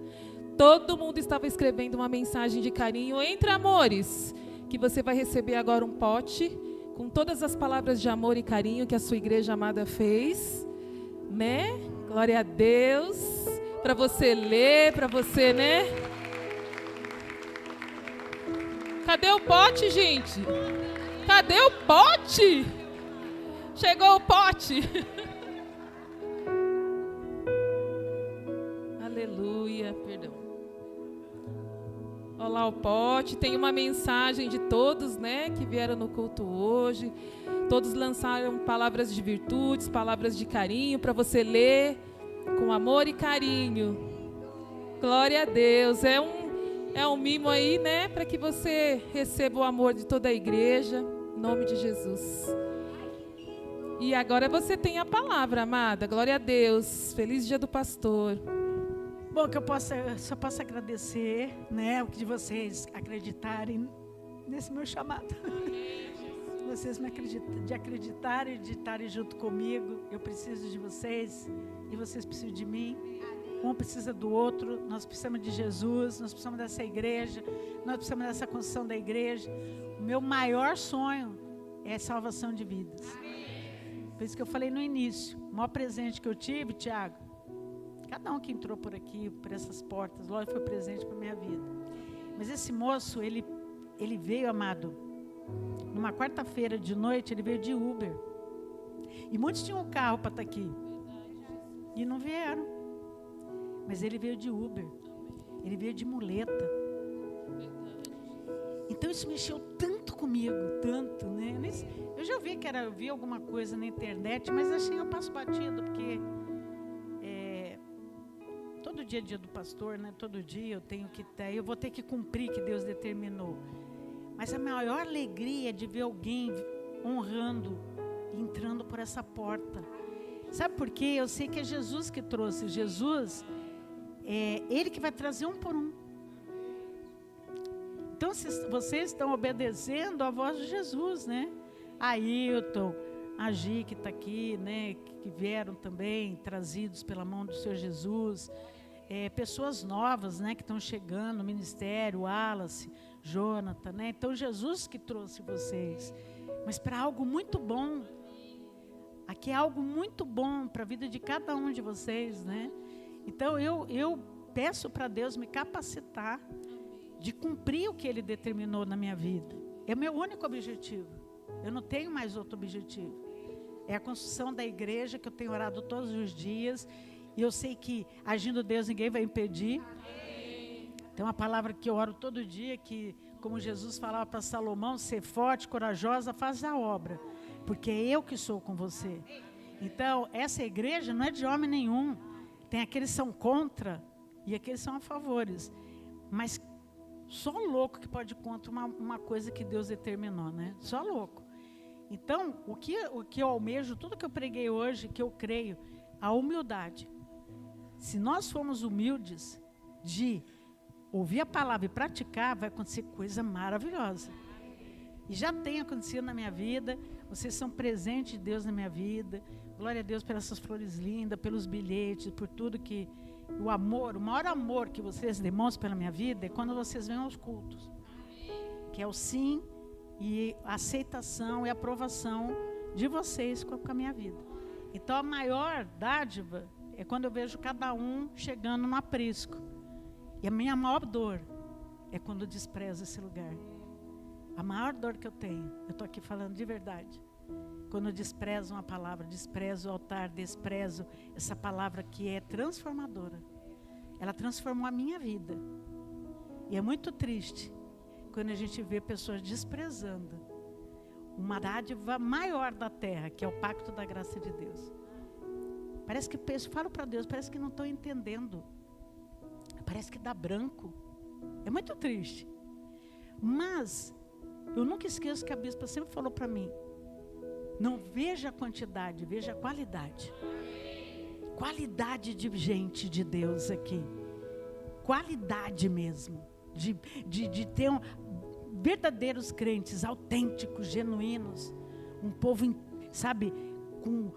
todo mundo estava escrevendo uma mensagem de carinho entre amores, que você vai receber agora um pote com todas as palavras de amor e carinho que a sua igreja amada fez, né? Glória a Deus, para você ler, para você, né? Cadê o pote, gente? Cadê o pote? Chegou o pote. Aleluia, perdão. Olha lá o pote, tem uma mensagem de todos, né, que vieram no culto hoje. Todos lançaram palavras de virtudes, palavras de carinho para você ler com amor e carinho. Glória a Deus. É um mimo aí, né, para que você receba o amor de toda a igreja, em nome de Jesus. E agora você tem a palavra, amada. Glória a Deus. Feliz dia do pastor. Bom, que eu só posso agradecer, né, o que de vocês acreditarem nesse meu chamado. Vocês me acreditarem, de estarem junto comigo. Eu preciso de vocês e vocês precisam de mim. Um precisa do outro. Nós precisamos de Jesus, nós precisamos dessa igreja, nós precisamos dessa construção da igreja. O meu maior sonho é salvação de vidas. Por isso que eu falei no início, o maior presente que eu tive, Tiago, cada um que entrou por aqui, por essas portas, lógico, foi presente para a minha vida. Mas esse moço, ele veio, amado, numa quarta-feira de noite, ele veio de Uber. E muitos tinham um carro para estar aqui. E não vieram. Mas ele veio de Uber. Ele veio de muleta. Então isso mexeu tanto comigo, tanto, né? Eu já vi alguma coisa na internet, mas assim eu passo batido, porque todo dia é dia do pastor, né? Todo dia eu vou ter que cumprir o que Deus determinou. Mas a maior alegria é de ver alguém honrando, entrando por essa porta. Sabe por quê? Eu sei que é Jesus que trouxe. Jesus, Ele que vai trazer um por um. Então, vocês estão obedecendo à voz de Jesus, né? A Ailton, a Gi, que está aqui, né? Que vieram também, trazidos pela mão do Senhor Jesus. Pessoas novas, né? Que estão chegando no ministério, Wallace, Jonathan, né? Então, Jesus que trouxe vocês. Mas para algo muito bom. Aqui é algo muito bom para a vida de cada um de vocês, né? Então, eu peço para Deus me capacitar de cumprir o que Ele determinou na minha vida. É o meu único objetivo. Eu não tenho mais outro objetivo. É a construção da igreja que eu tenho orado todos os dias. E eu sei que, agindo Deus, ninguém vai impedir. Tem uma palavra que eu oro todo dia, que, como Jesus falava para Salomão, ser forte, corajosa, faz a obra. Porque é eu que sou com você. Então, essa igreja não é de homem nenhum. Tem aqueles que são contra e aqueles que são a favores. Mas só louco que pode ir contra uma coisa que Deus determinou, né? Só louco. Então, o que eu almejo, tudo que eu preguei hoje, que eu creio, a humildade. Se nós formos humildes de ouvir a palavra e praticar, vai acontecer coisa maravilhosa. E já tem acontecido na minha vida. Vocês são presentes de Deus na minha vida. Glória a Deus pelas essas flores lindas, pelos bilhetes, por tudo que... O amor, o maior amor que vocês demonstram pela minha vida é quando vocês vêm aos cultos. Que é o sim e a aceitação e aprovação de vocês com a minha vida. Então a maior dádiva é quando eu vejo cada um chegando no aprisco. E a minha maior dor é quando eu desprezo esse lugar. A maior dor que eu tenho, eu estou aqui falando de verdade. Quando eu desprezo uma palavra, desprezo o altar, desprezo essa palavra que é transformadora. Ela transformou a minha vida. E é muito triste quando a gente vê pessoas desprezando uma dádiva maior da terra, que é o pacto da graça de Deus. Parece que penso, falo para Deus, parece que não estou entendendo. Parece que dá branco. É muito triste. Mas eu nunca esqueço que a bispa sempre falou para mim: não veja a quantidade, veja a qualidade. Qualidade de gente de Deus aqui. Qualidade mesmo. De ter verdadeiros crentes, autênticos, genuínos. Um povo, sabe, com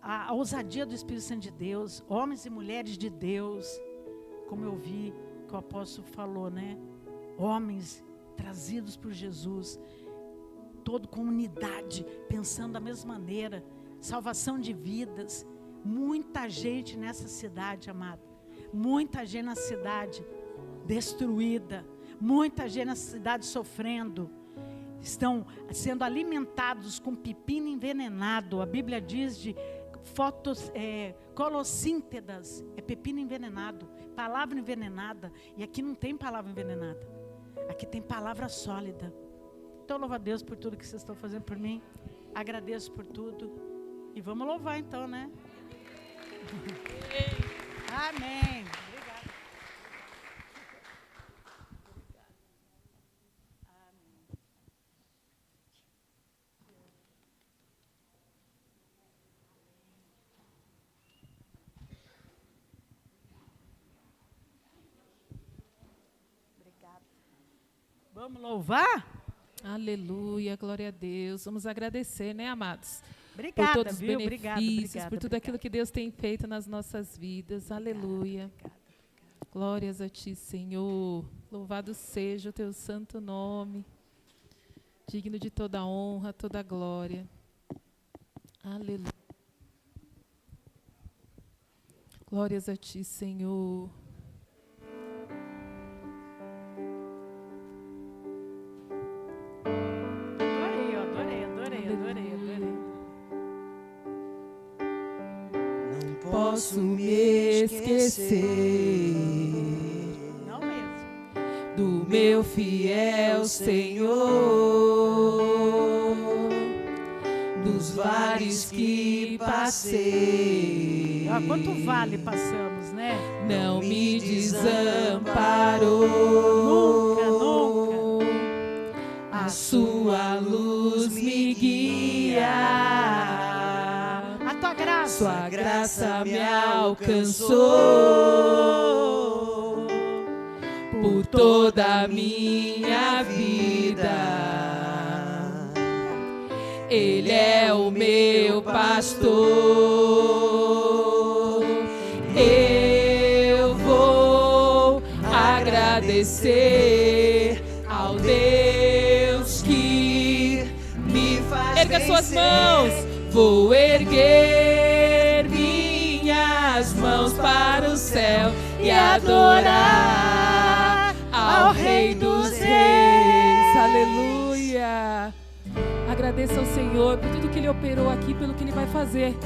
a ousadia do Espírito Santo de Deus. Homens e mulheres de Deus. Como eu vi que o apóstolo falou, né? Homens trazidos por Jesus. Toda comunidade pensando da mesma maneira, salvação de vidas, muita gente nessa cidade, amado, muita gente na cidade destruída, muita gente na cidade sofrendo, estão sendo alimentados com pepino envenenado. A Bíblia diz de colossíntedas, é pepino envenenado, palavra envenenada, e aqui não tem palavra envenenada, aqui tem palavra sólida. Então, louvo a Deus por tudo que vocês estão fazendo por mim. Agradeço por tudo. E vamos louvar então, né? Amém. Obrigada. Obrigada. Vamos louvar? Aleluia, glória a Deus. Vamos agradecer, né, amados? Obrigada, por todos os viu? benefícios, por tudo aquilo que Deus tem feito nas nossas vidas. Aleluia. Glórias a Ti, Senhor. Louvado seja o Teu santo nome. Digno de toda honra, toda glória. Aleluia. Glórias a Ti, Senhor. Posso me esquecer Não mesmo. do meu fiel Senhor, dos vales que passei. Ah, quanto vale passamos, né? Não me desamparou. Nunca, nunca. A sua luz me guia. Tua graça. Sua graça me alcançou por toda a minha vida. Ele é o meu pastor. Eu vou agradecer ao Deus que me faz Erga suas vencer. mãos. Vou erguer minhas mãos para o céu e adorar ao Rei dos Reis. Aleluia. Agradeça ao Senhor por tudo que Ele operou aqui, pelo que Ele vai fazer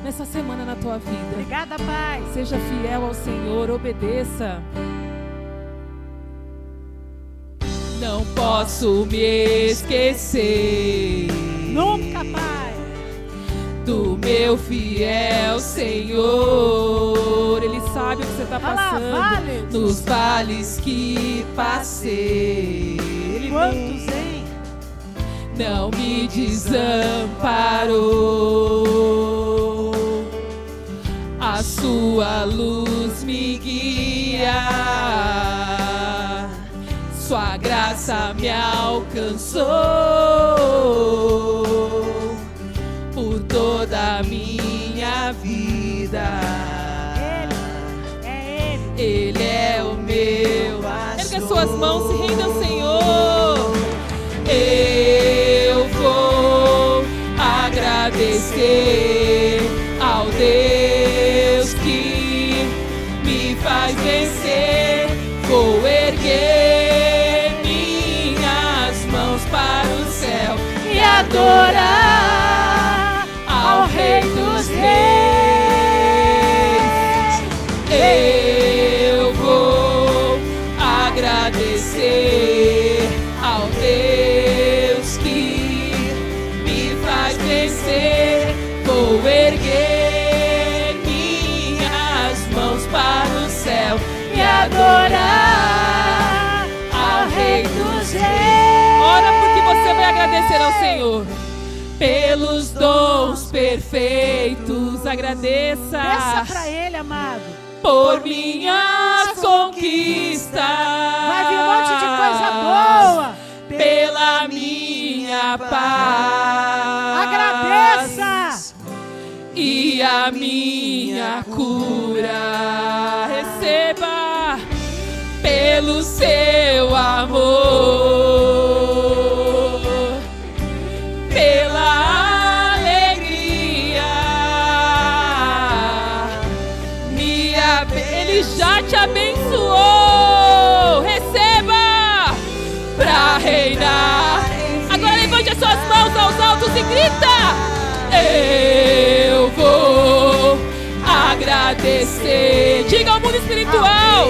nessa semana na tua vida. Obrigada, Pai. Seja fiel ao Senhor, obedeça. Não posso me esquecer Nunca, Pai. do meu fiel Senhor. Ele sabe o que você está Olha lá, passando. vale. Nos vales que passei, Quantos, hein? não me desamparou. A sua luz me guia, sua graça me alcançou. Por toda a minha vida, Ele é o meu pastor. Erga suas mãos, se renda ao Senhor. Eu vou agradecer ao Deus que me faz vencer. Vou erguer minhas mãos para o céu e adorar ao Rei dos Reis. Eu vou agradecer ao Deus que me faz vencer. Vou erguer minhas mãos para o céu e adorar ao Rei dos Reis. Ora porque você vai agradecer ao Senhor. Pelos dons perfeitos, agradeça. Peça pra Ele, amado. Por minhas conquistas. Vai vir um monte de coisa boa. Pela minha paz. Agradeça. E a minha cura. Receba pelo seu amor. Pela alegria. Ele já te abençoou. Receba Pra reinar. Agora levante as suas mãos aos altos e grita. Eu vou agradecer. Diga ao mundo espiritual.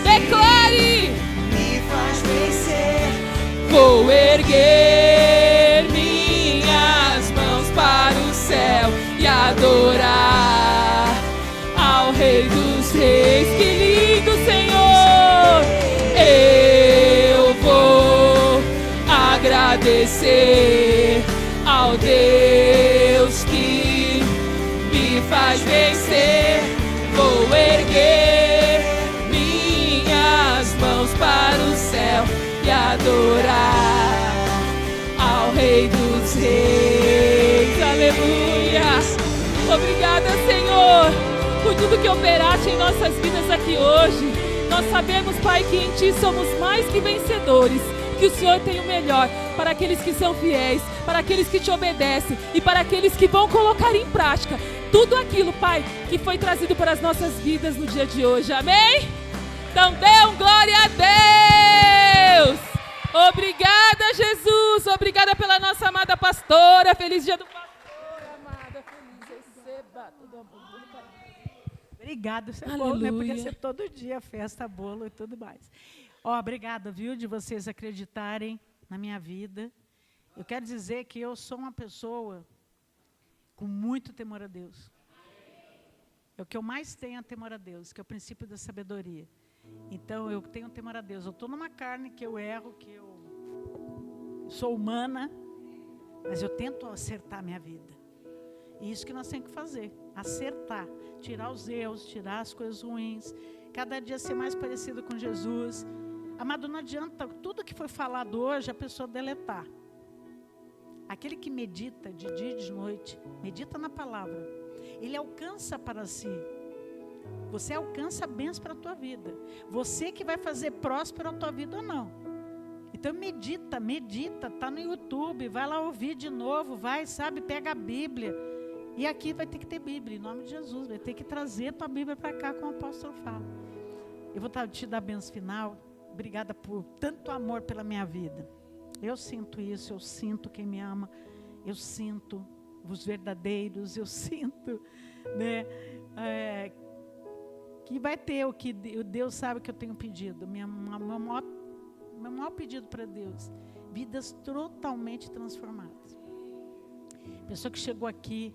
Declare. Me faz vencer. Vou erguer minhas mãos para o céu e adorar ao Rei dos Reis. Que lindo, Senhor! Eu vou agradecer ao Deus que me faz vencer. Vou erguer minhas mãos para o céu e adorar ao Rei dos Reis. Aleluia! Obrigada, Senhor, por tudo que operaste em nossas vidas aqui hoje. Nós sabemos, Pai, que em Ti somos mais que vencedores, que o Senhor tem o melhor para aqueles que são fiéis, para aqueles que Te obedecem e para aqueles que vão colocar em prática tudo aquilo, Pai, que foi trazido para as nossas vidas no dia de hoje. Amém? Então dê glória a Deus! Obrigada, Jesus! Obrigada pela nossa amada pastora. Feliz dia do pastor, amada. Feliz, receba todo amor. Obrigado, isso é bom, né? Podia ser todo dia festa, bolo e tudo mais. Ó, obrigada, viu, de vocês acreditarem na minha vida. Eu quero dizer que eu sou uma pessoa com muito temor a Deus. É o que eu mais tenho, é temor a Deus, que é o princípio da sabedoria. Então, eu tenho temor a Deus. Eu estou numa carne que eu erro, que eu sou humana, mas eu tento acertar a minha vida. E isso que nós temos que fazer, acertar, tirar os erros, tirar as coisas ruins, cada dia ser mais parecido com Jesus. Amado, não adianta tudo que foi falado hoje a pessoa deletar. Aquele que medita de dia e de noite, medita na palavra, ele alcança para si. Você alcança bênçãos para a tua vida. Você que vai fazer próspero a tua vida ou não. Então medita, tá no YouTube, vai lá ouvir de novo, vai, sabe, pega a Bíblia. E aqui vai ter que ter Bíblia, em nome de Jesus, vai ter que trazer a tua Bíblia para cá, como o apóstolo fala. Eu vou te dar a bênção final. Obrigada por tanto amor pela minha vida. Eu sinto isso, eu sinto quem me ama, eu sinto os verdadeiros, eu sinto, né, que vai ter o que Deus sabe que eu tenho pedido. Meu maior pedido para Deus, vidas totalmente transformadas. A pessoa que chegou aqui,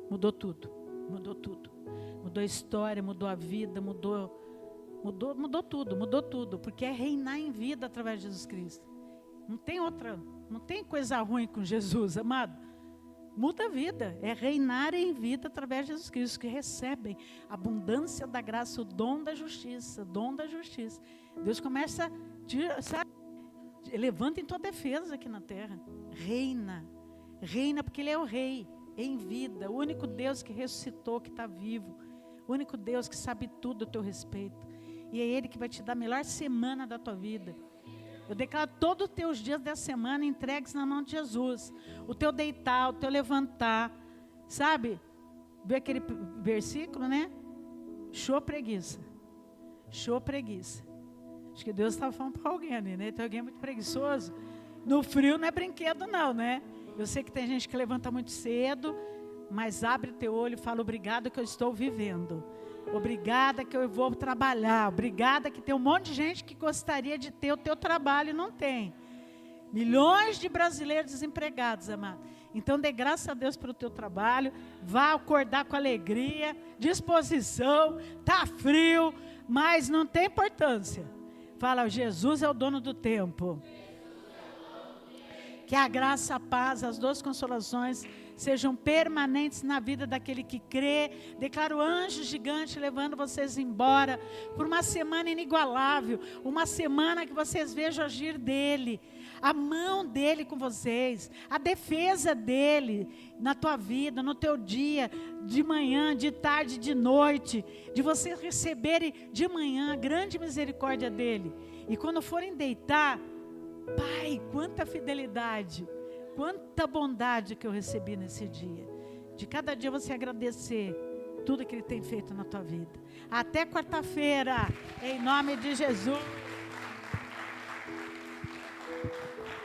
mudou tudo. Mudou tudo. Mudou a história, mudou a vida, mudou tudo. Porque é reinar em vida através de Jesus Cristo. Não tem coisa ruim com Jesus, amado. Muda a vida, é reinar em vida através de Jesus Cristo, que recebem a abundância da graça, o dom da justiça, Deus começa, sabe, levanta em tua defesa aqui na terra. Reina porque Ele é o Rei, em vida, o único Deus que ressuscitou, que está vivo, o único Deus que sabe tudo a teu respeito. E é Ele que vai te dar a melhor semana da tua vida. Eu declaro todos os teus dias dessa semana entregues na mão de Jesus. O teu deitar, o teu levantar. Sabe? Vê aquele versículo, né? Show preguiça. Show preguiça. Acho que Deus estava falando para alguém ali, né? Tem alguém muito preguiçoso. No frio não é brinquedo não, né? Eu sei que tem gente que levanta muito cedo, mas abre teu olho e fala, obrigado que eu estou vivendo. Obrigada que eu vou trabalhar. Obrigada que tem um monte de gente que gostaria de ter o teu trabalho e não tem. Milhões de brasileiros desempregados, amado. Então dê graças a Deus pelo teu trabalho. Vá acordar com alegria, disposição. Está frio, mas não tem importância. Fala, Jesus é o dono do tempo. Que a graça, a paz, as duas consolações sejam permanentes na vida daquele que crê. Declaro anjo gigante levando vocês embora por uma semana inigualável, uma semana que vocês vejam agir dele, a mão dele com vocês, a defesa dele na tua vida, no teu dia, de manhã, de tarde, de noite, de vocês receberem de manhã a grande misericórdia dele. E quando forem deitar, Pai, quanta fidelidade, quanta bondade que eu recebi nesse dia. De cada dia você agradecer tudo que Ele tem feito na tua vida. Até quarta-feira, em nome de Jesus.